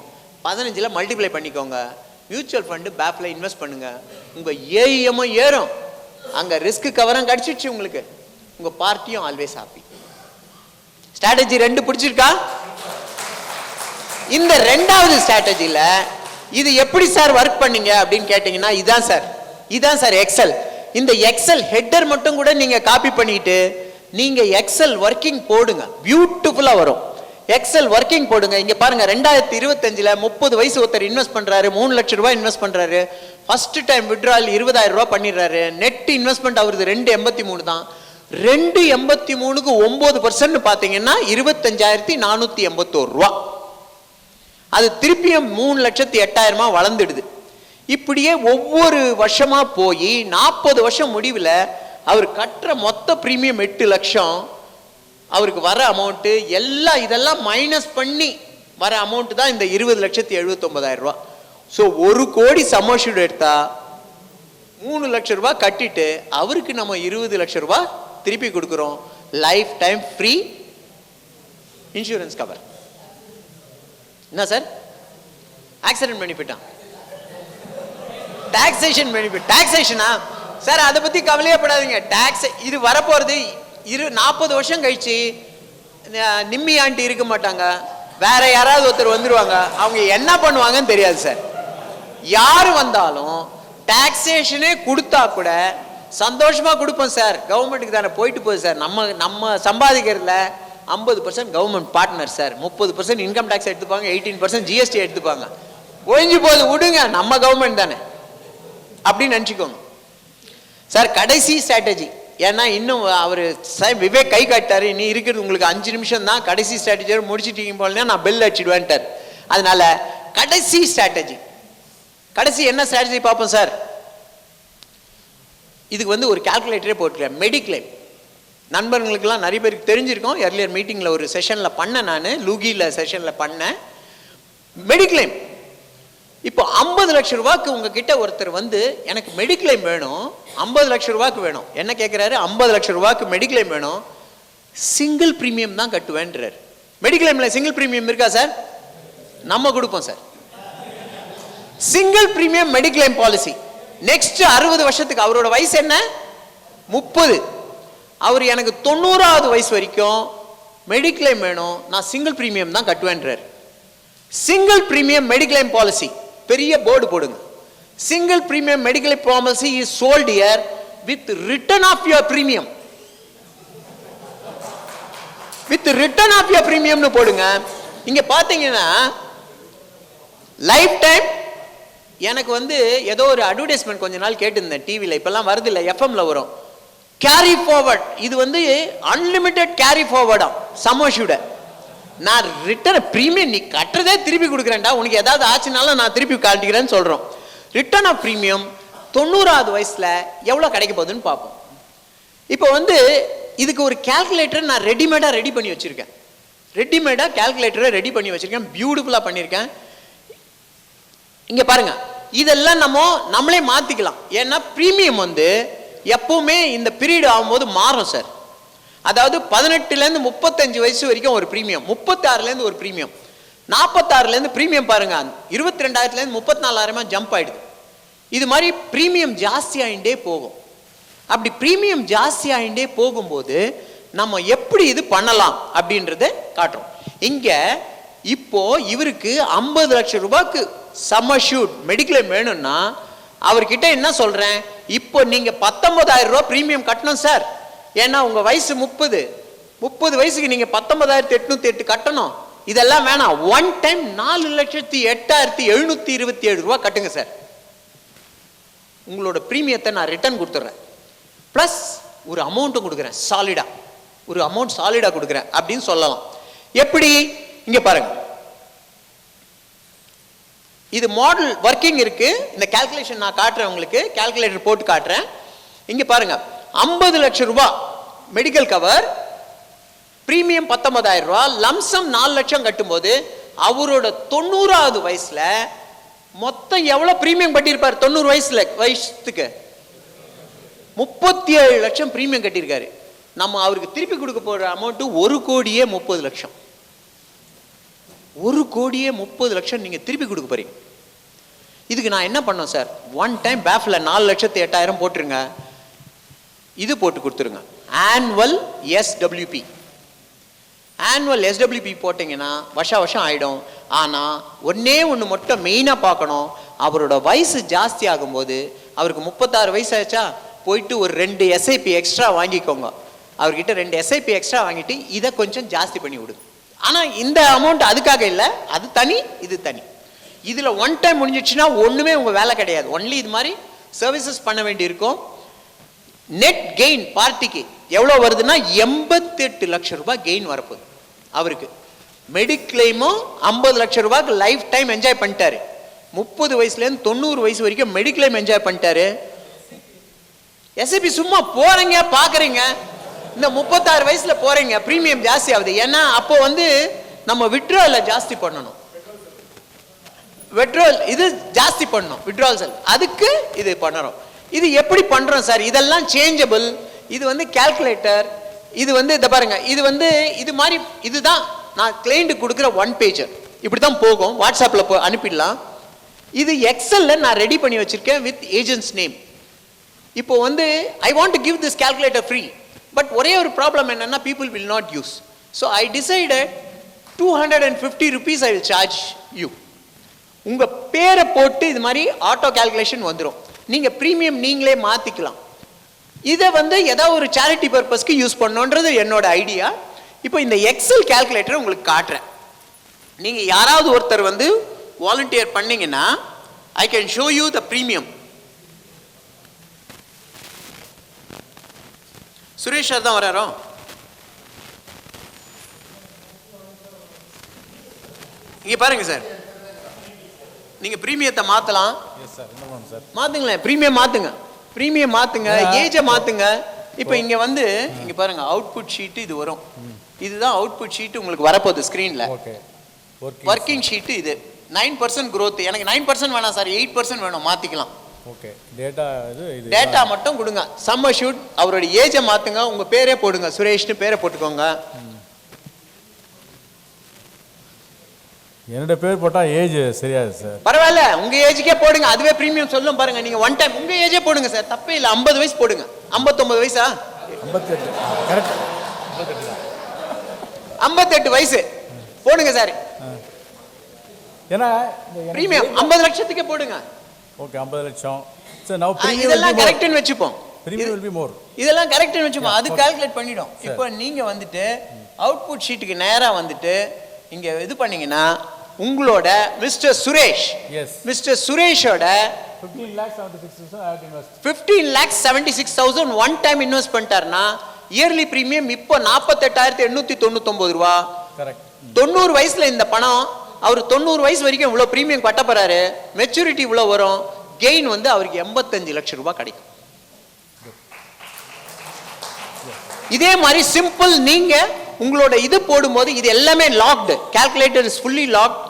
15ல மல்டிப்ளை பண்ணிக்கோங்க. மியூச்சுவல் ஃபண்ட் பேப்ல இன்வெஸ்ட் பண்ணுங்க. உங்க ஏஇஎம்மும் ஏறும், அங்க ரிஸ்க் கவரும் கிடைச்சிடுச்சு உங்களுக்கு. உங்க பார்ட்டியும் ஆல்வேஸ் ஹாப்பி. ஸ்ட்ராட்டஜி 2 பிடிச்சிருக்கா? இந்த ரெண்டாவது ஸ்ட்ராட்டஜில இது எப்படி சார் ஒர்க் பண்ணீங்க அப்படின்னு கேட்டீங்கன்னா, இதான் சார் எக்ஸல். இந்த எக்ஸல் ஹெட்டர் மட்டும் கூட நீங்க காப்பி பண்ணிட்டு நீங்க எக்ஸல் ஒர்க்கிங் போடுங்க, பியூட்டிஃபுல்லா வரும். எக்ஸல் ஒர்க்கிங் போடுங்க. இங்க பாருங்க, 2025ல 30 வயசு ஒருத்தர் இன்வெஸ்ட் பண்றாரு, 3 லட்சம் ரூபாய் இன்வெஸ்ட் பண்றாரு. ஃபர்ஸ்ட் டைம் வித்ட்ரால் 20,000 ரூபாய் பண்ணிடுறாரு. நெட் இன்வெஸ்ட்மெண்ட் அவருக்கு 283 தான். 283க்கு 9% பாத்தீங்கன்னா 25,481 ரூபாய். அது திருப்பியும் 3,08,000 வளர்ந்துடுது. இப்படியே ஒவ்வொரு வருஷமா போய் 40 வருஷம் முடிவில் அவர் கட்டுற மொத்த பிரீமியம் 8 லட்சம். அவருக்கு வர அமௌண்ட் எல்லாம் இதெல்லாம் மைனஸ் பண்ணி வர அமௌண்ட் தான் இந்த 20,79,000 ரூபாய். ஸோ 1 கோடி சம்மர்ஷூட் எடுத்தா 3 லட்சம் ரூபாய் கட்டிட்டு அவருக்கு நம்ம 20 லட்சம் ரூபாய் திருப்பி கொடுக்குறோம். Lifetime free insurance cover. என்ன சார்? ஆக்சிடென்ட் பெனிஃபிட்டா? Taxation benefit. டாக்ஸேஷனா சார்? அதை பத்தி கவலையப்படாதீங்க. டாக்ஸ் இது வரப்போறது 40 வருஷம் கழிச்சு நிம்மி ஆண்டி இருக்க மாட்டாங்க, வேற யாராவது ஒருத்தர் வந்துருவாங்க. அவங்க என்ன பண்ணுவாங்கன்னு தெரியாது சார். யாரு வந்தாலும் டாக்ஸேஷனே கொடுத்தா கூட சந்தோஷமா கொடுப்போம் சார். கவர்மெண்ட்டுக்கு தானே போயிட்டு போகுது சார். நம்ம சம்பாதிக்கிறதுல 50% government partner sir. 30% income tax எடுத்துப்பாங்க, 18% ஜிஎஸ்டி எடுத்துப்பாங்க. ஒழிஞ்சு போகுது, விடுங்க, நம்ம கவர்மெண்ட் தானே அப்படின்னு நினச்சிக்கோங்க சார். கடைசி ஸ்ட்ராட்டஜி, ஏன்னா இன்னும் அவர் விவேக் கை காட்டாரு, இனி இருக்கிறது உங்களுக்கு 5 நிமிஷம் தான், கடைசி ஸ்ட்ராட்டஜி முடிச்சிட்டீங்க போலன்னா நான் பெல் அடிச்சிடுவேன்ட்டார். அதனால கடைசி ஸ்ட்ராட்டஜி, கடைசி என்ன ஸ்ட்ராட்டஜி பார்ப்போம் சார். இதுக்கு வந்து ஒரு கால்குலேட்டரே போட்டுக்கிறேன். மெடிக்ளைம் நண்பர்களுக்கெல்லாம் நிறைய பேருக்கு தெரிஞ்சிருக்கோம். எர்லியர் மீட்டிங்கில் ஒரு செஷனில் பண்ணேன், நான் லூகியில் செஷனில் பண்ணேன். மெடிக்ளைம் இப்போ 50 லட்சம் ரூபாய்க்கு உங்ககிட்ட ஒருத்தர் வந்து எனக்கு மெடிக்ளைம் வேணும், 50 லட்சம் ரூபாய்க்கு வேணும். என்ன கேட்குறாரு? 50 லட்சம் ரூபாய்க்கு மெடிக்ளைம் வேணும், சிங்கிள் பிரீமியம் தான் கட்டுவேன்றார். மெடிக்ளைம்ல சிங்கிள் பிரீமியம் இருக்கா சார்? நம்ம கொடுப்போம் sir. Single premium mediclaim policy. Next 60 வருஷத்துக்கு, அவரோட வயசு என்ன? 30. அவர் எனக்கு 90வது வயசு வரைக்கும் மெடிக்ளைம் வேணும், நான் சிங்கிள் பிரீமியம் தான் கட்டுவேன்றார். சிங்கிள் பிரீமியம் மெடிக்ளைம் பாலிசி, பெரிய போர்டு போடுங்க. Single premium mediclaim policy is sold here with return of your premium. With return of your பிரீமியம்னு போடுங்க. இங்க பாத்தீங்கன்னா லைஃப் டைம். எனக்கு வந்து ஏதோ ஒரு அட்வர்டைஸ்மெண்ட் கொஞ்ச நாள் கேட்டிருந்தேன் டிவியில், இப்பெல்லாம் வருது இல்லை, எஃப்எம்ல வரும். கேரி ஃபார்வர்ட், இது வந்து அன்லிமிட்டெட் கேரி ஃபார்வர்டா சமோஷுட. நான் ரிட்டர்ன் பிரீமியம் நீ கட்டுறதே திருப்பி கொடுக்குறேன்டா, உனக்கு ஏதாவது ஆச்சுனாலும் நான் திருப்பி காட்டிக்கிறேன்னு சொல்றோம். ரிட்டர்ன் ஆஃப் பிரீமியம் 90வது வயசுல எவ்வளவு கிடைக்க போகுதுன்னு பார்ப்போம். இப்போ வந்து இதுக்கு ஒரு கால்குலேட்டர் நான் ரெடிமேடா ரெடி பண்ணி வச்சிருக்கேன். ரெடிமேடா கால்குலேட்டரை ரெடி பண்ணி வச்சிருக்கேன், பியூட்டிஃபுல்லா பண்ணியிருக்கேன். இங்க பாருங்க, இதெல்லாம் நம்மளே மாத்திக்கலாம். ஏன்னா பிரீமியம் வந்து எப்பவுமே இந்த பீரியட் ஆகும்போது மாறும் சார். அதாவது 18லேருந்து 35 வயசு வரைக்கும் ஒரு பிரீமியம், 36லேருந்து ஒரு பிரீமியம், 46லேருந்து பிரீமியம் பாருங்க 22,000லேருந்து 34,000 ஜம்ப் ஆயிடுது. இது மாதிரி பிரீமியம் ஜாஸ்தி ஆகிட்டே போகும். அப்படி பிரீமியம் ஜாஸ்தி ஆகிட்டே போகும்போது நம்ம எப்படி இது பண்ணலாம் அப்படின்றத காட்டுறோம். இங்க இப்போ இவருக்கு 50 லட்சம் ரூபாய்க்கு சம்மர்ஷூட் மெடிக்ளைம் வேணும்னா அவர்கிட்ட என்ன சொல்றேன், இப்போ நீங்க 19,000 ரூபாய் பிரீமியம் கட்டணும் சார். ஏன்னா உங்க வயசு 30 வயசுக்கு நீங்க 19,808 கட்டணும். இதெல்லாம் வேணாம், ஒன் டைம் 4,08,727 ரூபாய் கட்டுங்க சார். உங்களோட பிரீமியத்தை நான் ரிட்டர்ன் கொடுத்துட்றேன், பிளஸ் ஒரு அமௌண்ட்டும் கொடுக்குறேன், சாலிடா ஒரு அமௌண்ட் சாலிடா கொடுக்குறேன் அப்படின்னு சொல்லலாம். எப்படி? இங்க பாருங்க, இது மாடல் ஒர்க்கிங் இருக்கு. இந்த கால்குலேஷன் நான் காட்டுறேன் உங்களுக்கு, கால்குலேட்டர் போட்டு காட்டுறேன். இங்க பாருங்க, 50 லட்சம் ரூபாய் மெடிக்கல் கவர், பிரீமியம் 19,000 ரூபாய், லம்சம் 4 லட்சம் கட்டும்போது அவரோட 90வது வயசுல மொத்தம் எவ்வளவு பிரீமியம் கட்டியிருப்பார்? 90 வயசுக்கு 37 லட்சம் பிரீமியம் கட்டியிருக்காரு. நம்ம அவருக்கு திருப்பி கொடுக்க போற அமௌண்ட் 1,30,00,000. 1,30,00,000 நீங்க திருப்பி கொடுக்க போறீங்க. இதுக்கு நான் என்ன பண்ணோம் சார்? ஒன் டைம் பேஃப்ல 4,08,000 போட்டுருங்க, இது போட்டு கொடுத்துருங்க. ஆனுவல் எஸ்டபிள்யூபி, ஆனுவல் எஸ்டபிள்யூபி போட்டீங்கன்னா வருஷம் ஆயிடும். ஆனா ஒண்ணு மட்டும் மெயினா பார்க்கணும், அவரோட வயசு ஜாஸ்தி ஆகும்போது, அவருக்கு 36 வயசு ஆச்சா, போயிட்டு ஒரு 2 எஸ்ஐபி எக்ஸ்ட்ரா வாங்கிக்கோங்க. அவர்கிட்ட 2 எஸ்ஐபி எக்ஸ்ட்ரா வாங்கிட்டு இதை கொஞ்சம் ஜாஸ்தி பண்ணி விடுங்க. ஆனா இந்த அமௌண்ட் அதுக்காக இல்லை, அது தனி இது தனி. இதுல ஒன் டைம் முடிஞ்சிடுச்சுன்னா ஒண்ணுமே உங்க வேலை கிடையாது, ஒன்லி இது மாதிரி சர்வீசஸ் பண்ண வேண்டி இருக்கும். நெட் கெயின் பார்ட்டிக்கு எவ்வளவு வருதுன்னா 88 லட்சம் ரூபாய் கெயின் வரப்போகுது அவருக்கு. மெடிக்ளைமும் 50 லட்சம் ரூபாய்க்கு லைஃப் டைம் என்ஜாய் பண்ணிட்டாரு. 30 வயசுல இருந்து 90 வயசு வரைக்கும் மெடிக்ளைம் என்ஜாய் பண்ணிட்டாரு. எஸ்ஐபி சும்மா போறீங்க பாக்குறீங்க, இந்த 36 வயசுல போறீங்க, பிரீமியம் ஜாஸ்தி ஆகுது. ஏன்னா அப்போ வந்து நம்ம விட்ரால ஜாஸ்தி பண்ணணும், விட்ரால் இது ஜாஸ்தி பண்ணணும், விட்ரால் செல், அதுக்கு இது பண்ணுறோம். இது எப்படி பண்றோம் சார்? இதெல்லாம் சேஞ்சபிள். இது வந்து கால்குலேட்டர், இது வந்து இத பாருங்க, இது வந்து இது மாதிரி, இதுதான் நான் கிளையண்ட் கொடுக்குற ஒன் பேஜர். இப்படி தான் போகும், வாட்ஸ்அப்ல அனுப்பிடலாம். இது எக்ஸல்ல நான் ரெடி பண்ணி வச்சிருக்கேன் வித் ஏஜென்ட்ஸ் நேம். இப்போ வந்து I want to give this calculator free, but ஒரே ஒரு ப்ராப்ளம் என்னன்னா people will not use. So I decided 250 rupees I will charge you. உங்க பேரை போட்டு இது மாதிரி ஆட்டோ கால்குலேஷன் வந்துடும், நீங்க பிரீமியம் நீங்களே மாத்திக்கலாம். இதை வந்து ஏதாவது ஒரு சேரிட்டி பர்பஸ்க்கு யூஸ் பண்ணணுன்றது என்னோட ஐடியா. இப்போ இந்த எக்ஸல் கால்குலேட்டர் உங்களுக்கு காட்டுறேன். நீங்க யாராவது ஒருத்தர் வந்து வாலண்டியர் பண்ணீங்கன்னா I can show you the premium. Suresh sir தான் வராரோ? இங்க பாருங்க சார், நீங்க பிரீமியத்தை மாத்தலாம். மாத்துங்களேன், பிரீமியம் மாத்துங்க, பிரீமியம் மாத்துங்க, ஏஜ மாத்துங்க. இப்போ இங்க வந்து இங்க பாருங்க, அவுட்புட் ஷீட் இது வரும். இதுதான் அவுட்புட் ஷீட் உங்களுக்கு வரப்போகுது ஸ்கிரீன்ல. ஒர்க்கிங் ஷீட் இது. 9% growth. எனக்கு 9% வேணாம் சார், 8% வேணும், மாத்திக்கலாம். ஓகே, டேட்டா இது டேட்டா மட்டும் கொடுங்க. சம் அஷ்யூர்ட் அவரோட ஏஜை மாத்துங்க, உங்க பேரே போடுங்க, சுரேஷ்னு பேரை போட்டுக்கோங்க. என்னோட பேர் போட்டா ஏஜ் சரியாது சார். பரவாயில்ல, உங்க ஏஜுக்கே போடுங்க, அதுவே பிரீமியம் சொல்லும் பாருங்க. நீங்க ஒன் டைம் உங்க ஏஜே போடுங்க சார், தப்பே இல்லை. 50 வயசு போடுங்க. 59 வயசா? 58 கரெக்ட். 58 வயசு போடுங்க சார். ஏன்னா பிரீமியம் 50 லட்சத்துக்கே போடுங்க. ஓகே, 50 லட்சம் சார். நவ பிரீமியம் இதெல்லாம் கரெக்ட்னு வெச்சுப்போம். Premium will be more. இதெல்லாம் கரெக்ட்னு வெச்சுப்போம். அது கால்குலேட் பண்ணிடும். இப்போ நீங்க வந்துட்டு அவுட்புட் ஷீட்டுக்கு நேரா வந்துட்டு இங்க இது பண்ணீங்கன்னா உங்களோட மிஸ்டர் சுரேஷ், மிஸ்டர் சுரேஷோட 15,76,000 I have invested. 15,76,000 one time invest பண்ணிட்டாருன்னா இயர்லி பிரீமியம் இப்போ 48,899 ரூபா. கரெக்ட். 90 வயசுல இந்த பணம் அவர் 90 வயசு வரைக்கும் இவ்வளவு பிரீமியம் கட்ட போறாரு. மெச்சூரிட்டி இவ்வளவு வரும். கெயின் வந்து அவருக்கு 85 லட்சம் ரூபாய் கிடைக்கும். இதே மாதிரி சிம்பிள். நீங்க உங்களோட இது போடும்போது இது எல்லாமே logged, calculator is fully locked.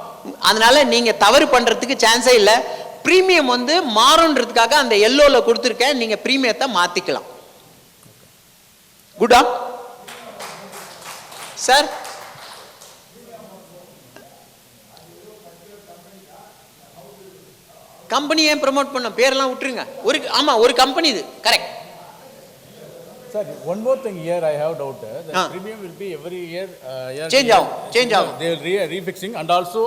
அதனால நீங்க தவறு பண்றதுக்கு சான்ஸே இல்லை. பிரீமியம் வந்து மாறுன்றதுக்காக அந்த எல்லோல கொடுத்துருக்கேன், நீங்க பிரீமியத்தை மாத்திக்கலாம். குட்டா சார்? கம்பெனி ஏன் ப்ரமோட் பண்ண, பேரெல்லாம் விட்டுருங்க. ஒரு கம்பெனி இது correct. Sir, one more thing here I have doubt. The premium will be every year. Change out. They will refixing, and also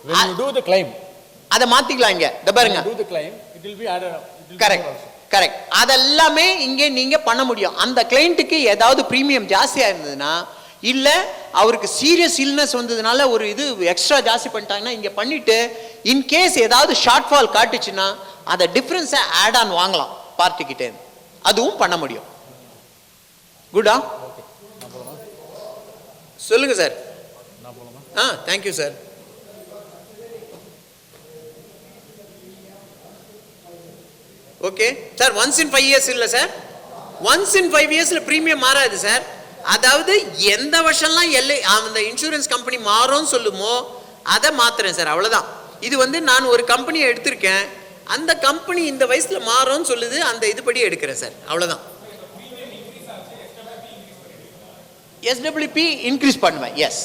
when you do the claim. அதை மாத்திக்கலாம் இங்க. இத பாருங்க. Do the claim, it will be added up. Correct. அதெல்லாமே இங்க நீங்க பண்ண முடியும். அந்த கிளையண்ட்டுக்கு ஏதாவது பிரீமியம் ஜாஸ்தியா இருந்ததுன்னா, இல்ல அவருக்கு சீரியஸ் இல்னஸ் வந்ததுனால ஒரு இது எக்ஸ்ட்ரா ஜாஸ்தி பண்ணிட்டாங்கன்னா இங்க பண்ணிட்டு இன் கேஸ் ஏதாவது ஷார்ட் ஃபால் காட்டுச்சுன்னா அதை டிஃபரன்ஸை ஆட் ஆன் வாங்கலாம் பார்ட்டி கிட்டே. அதுவும் பண்ண முடியும். குட்டா? சொல்லுங்க sir. Thank you sir. Okay sir. Once in 5 years இல்லை சார், ஒன்ஸ் இன் 5 இயர்ஸ்ல பிரீமியம் மாறாது சார். அதாவது எந்த வருஷம்லாம் அந்த இன்சூரன்ஸ் கம்பெனி மாறும்னு சொல்லுமோ அதை மாத்துறேன் சார், அவ்வளவுதான். இது வந்து நான் ஒரு கம்பெனியை எடுத்திருக்கேன், அந்த கம்பெனி இந்த வயசுல மாறும்னு சொல்லுது, அந்த இதுபடி எடுக்கிறேன் சார், அவ்வளவுதான். SWP இன்க்ரீஸ் பண்ணுவேன். எஸ்,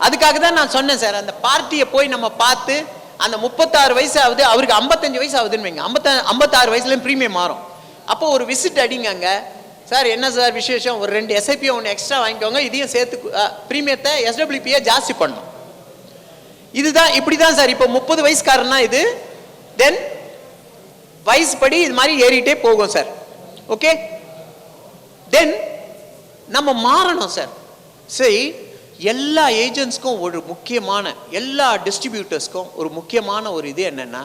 அதுக்காக தான் நான் சொன்னேன் சார். அந்த பார்ட்டியை போய் நம்ம பார்த்து அந்த 36 வயசு ஆகுது, அவருக்கு 55 வயசு ஆகுதுன்னு வைங்க, 56 வயசுல பிரீமியம் மாறும். அப்போ ஒரு விசிட் அடிங்க அங்க. சார் என்ன சார் விசேஷம், ஒரு 2 SIP ஒன்று எக்ஸ்ட்ரா வாங்கிக்கோங்க, இதையும் சேர்த்து பிரீமியத்தை SWP ஜாஸ்தி பண்ணும். இதுதான் இப்படிதான் சார். இப்போ 30 வயசுக்காரனா இது, தென் வயசு படி இது மாதிரி ஏறிட்டே போகும் சார். ஓகே, தென் நம்ம மாறணும் சார். சரி, எல்லா ஏஜென்ட்ஸ்க்கும் ஒரு முக்கியமான, எல்லா டிஸ்ட்ரிபியூட்டர்ஸ்க்கும் ஒரு முக்கியமான ஒரு இது என்னன்னா,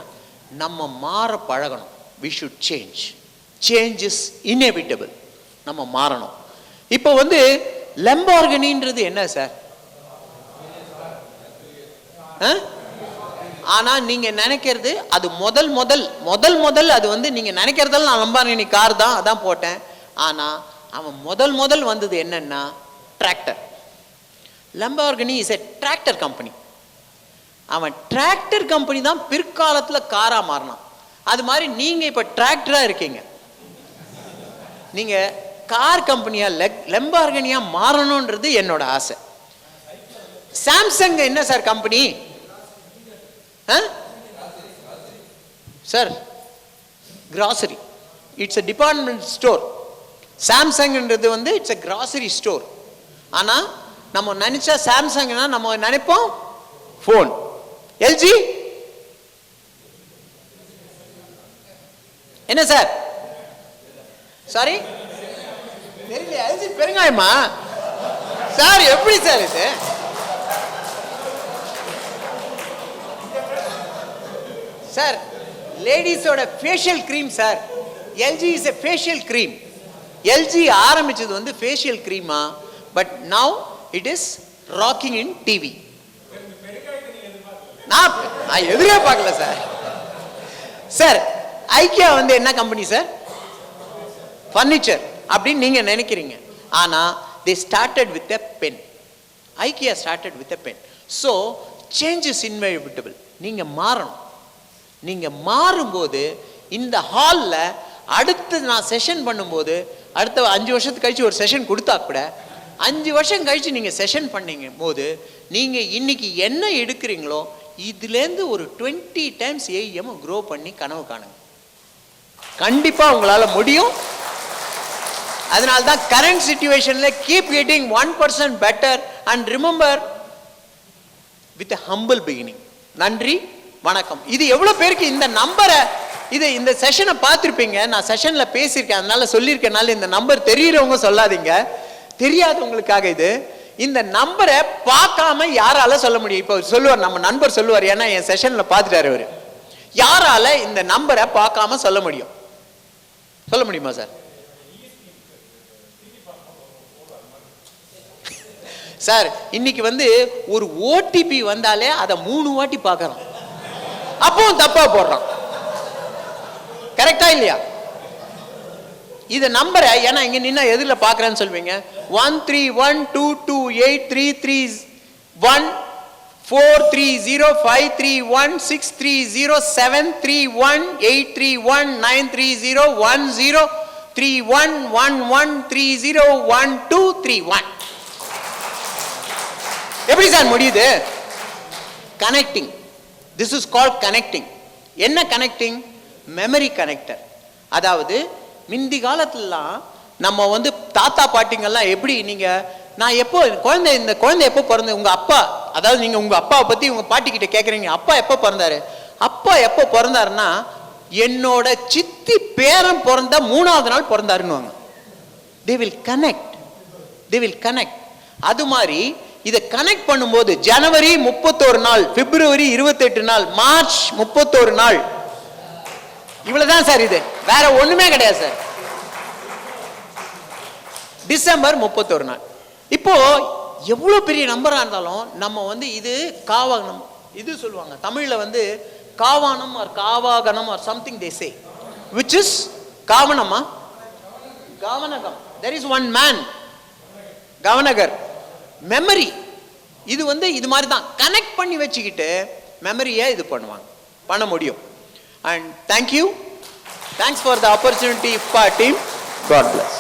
நம்ம மாற பழகணும். we should change. Change is inevitable. நம்ம மாறணும். இப்போ வந்து லெம்பார்கினின்றது என்ன சார்? ஆனா நீங்க நினைக்கிறது அது முதல் அது வந்து நீங்க நினைக்கிறதெல்லாம் நான் லெம்பார்கினி கார் தான், அதான் போட்டேன். ஆனா அவன் முதல் வந்தது என்னன்னா tractor. Lamborghini is a tractor company. அவன் டிராக்டர் கம்பெனி தான் பிற்காலத்துல காரா மாறினான். அது மாதிரி நீங்க இப்ப டிராக்டரா இருக்கீங்க. நீங்க கார் கம்பெனியா லெம்பார்கினியா மாறணும்ன்றது என்னோட ஆசை. சாம்சங் என்ன sir company sir? Grocery. It's a department store. சாம்சங்ன்றது வந்து இட்ஸ் எ கிராசரி ஸ்டோர். ஆனா நம்ம நினைச்சா சாம்சங்னா நம்ம நினைப்போம் போன். எல்ஜி என்ன சார்? சாரி தெரியல. எல்ஜி பெருங்காயமா சார்? எப்படி சார் இது? சார் லேடிஸோட facial cream sir. LG is a facial cream. LG ஆரம்பிச்சது வந்து ஃபேஷியல் கிரீமா, but now it is rocking in TV. நான் எதிரே பார்க்கல சார். சார் ஐக்கியா வந்து என்ன கம்பெனி சார்? ஃபர்னிச்சர் அப்படின்னு நீங்க நினைக்கிறீங்க. ஆனா they started with a pen. IKEA started with a pen. So change is inevitable. நீங்க மாறணும். நீங்க மாறும்போது இந்த ஹாலில் அடுத்து நான் செஷன் பண்ணும்போது அடுத்த 5 வருஷத்துக்கு கழிச்சு ஒரு செஷன் கொடுத்தா கூட 5 வருஷம் கழிச்சு நீங்க செஷன் பண்ணீங்க போது நீங்க இன்னைக்கு என்ன எடுக்கிறீங்களோ இதுலேருந்து ஒரு 20 டைம்ஸ் AEM க்ரோ பண்ணி கனவு காணுங்க. கண்டிப்பா உங்களால முடியும். அதனால தான் கரண்ட் சிச்சுவேஷன்ல keep getting 1% better and remember with humble beginning. நன்றி, வணக்கம். இது எவ்வளவு பேருக்கு இந்த நம்பரை இந்த செஷனை பார்த்துருப்பீங்க. நான் செஷன்ல பேசியிருக்கேன், அதனால சொல்லியிருக்கேனால இந்த நம்பர் தெரியுறவங்க சொல்லாதீங்க, தெரியாதவங்களுக்காக இது. இந்த நம்பரை பார்க்காம யாரால சொல்ல முடியும்? இப்போ சொல்லுவார், நம்ம நண்பர் சொல்லுவார், ஏன்னா என் செஷன்ல பார்த்துட்டாரு அவரு. யாரால இந்த நம்பரை பார்க்காம சொல்ல முடியும்? சொல்ல முடியுமா சார்? சார் இன்னைக்கு ஒரு ஓடிபி வந்தாலே அதை 3 வாட்டி பார்க்கறோம், அப்பவும் தப்பா போடுறான். கரெக்டா இல்லையா? இத நம்பரை ஏன்னா இங்க நின்னா எதிரில பாக்குறேன்னு சொல்வீங்க. 13122833163073193103111301231. எப்படி சார் முடியுது? Connecting. This is called connecting. என்ன கனெக்டிங்? Memory connector. அதாவது முந்தி காலத்துலலாம் நம்ம தாத்தா பாட்டிங்கெல்லாம் எப்படி, நீங்க நான் எப்போ இந்த குழந்தை எப்போ பிறந்த உங்க அப்பா, அதாவது நீங்க உங்க அப்பாவை பத்தி உங்க பாட்டி கிட்ட கேட்குறீங்க, அப்பா எப்போ பிறந்தாரு? அப்பா எப்போ பிறந்தாருன்னா என்னோட சித்தி பேரன் பிறந்த 3ஆவது நாள் பிறந்தாருன்னு. they will connect. அது மாதிரி இதை கனெக்ட் பண்ணும்போது ஜனவரி 31 நாள், பிப்ரவரி 28 நாள், மார்ச் 31 நாள், இவ்வளவுதான் சார். இது வேற ஒண்ணுமே கிடையாது சார். டிசம்பர் 31 நாள். இப்போ எவ்வளவு பெரிய நம்பரா இருந்தாலும் நம்ம இது காவாகனம், இது சொல்லுவாங்க தமிழ்ல காவானம் ஆர் காவாகனம் or something they say, which is காவனமா காவனகம். there is one man, கவனகர். மெமரி இது இது மாதிரி தான் கனெக்ட் பண்ணி வச்சுக்கிட்டு மெமரியை இது பண்ணுவாங்க, பண்ண முடியும். And thank you. Thanks for the opportunity, IFPA team. God bless.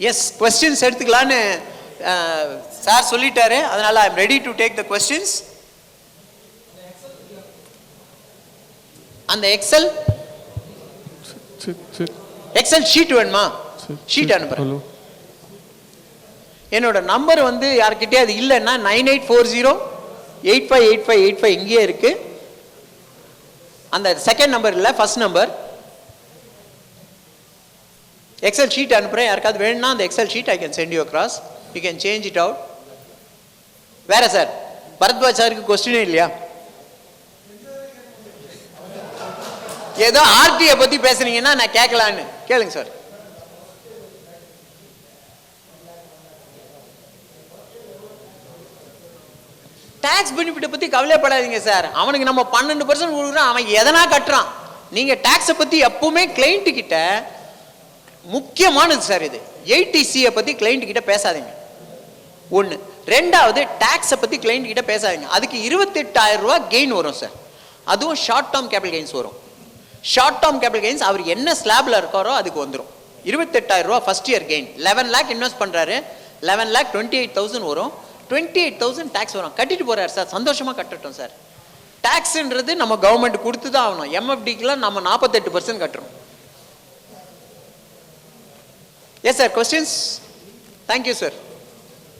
Yes, questions எடுத்துக்கலான்னு சார் சொல்லிட்டாரு, அதனால I am ready to take the questions. அந்த எக்ஸல் ஷீட் வேணுமா? ஷீட் அனுப்புறேன். என்னோட நம்பர் யார்கிட்டயே அது இல்லைன்னா 9840858585 இங்கேயே இருக்கு. அந்த செகண்ட் நம்பர் இல்லை, ஃபர்ஸ்ட் நம்பர். எக்ஸல் ஷீட் அனுப்புறேன். யாருக்காவது வேணும்னா அந்த Excel sheet I can send you across. You can change it out. வேற சார், பரத்வாஜ் சாருக்கு கொஸ்டினே இல்லையா? ஏதோ ஆர்டிஐ பத்தி பேசுறீங்கன்னா நான் கேட்கலான்னு கேளுங்க சார். டாக்ஸ் பெனிஃபிட் பத்தி கவலைப்படாதீங்க சார். அவனுக்கு நம்ம 12% கொடுக்குறோம், அவன் எதனா கட்டுறான். நீங்க டாக்ஸை பத்தி எப்பவுமே கிளைண்ட் கிட்ட முக்கியமானது சார் இது. 80C பத்தி கிளைண்ட் கிட்ட பேசாதீங்க. ஒன்று. ரெண்டாவது, டாக்ஸை பத்தி கிளைண்ட் கிட்ட பேசாதீங்க. அதுக்கு 28,000 ரூபாய் கெயின் வரும் சார். அதுவும் ஷார்ட் டேர்ம் கேபிட்டல் கெயின்ஸ் வரும். ஷார்ட் டேர்ம் கேபிட்டல் கெயின்ஸ் அவர் என்ன ஸ்லாப்ல இருக்காரோ அதுக்கு வந்துடும். 28,000 ரூபாய் first year gain. 11 lakh invest பண்றாரு, 11,28,000 வரும். 28,000 டாக்ஸ் வரும். கட்டிட்டு போறாரு சார், சந்தோஷமா கட்டட்டும் சார். டாக்ஸ்ன்றது நம்ம கவர்மெண்ட் கொடுத்து தான் ஆகணும். MFDக்குலாம் நம்ம 48% கட்டுறோம். Yes sir, questions? Thank you sir.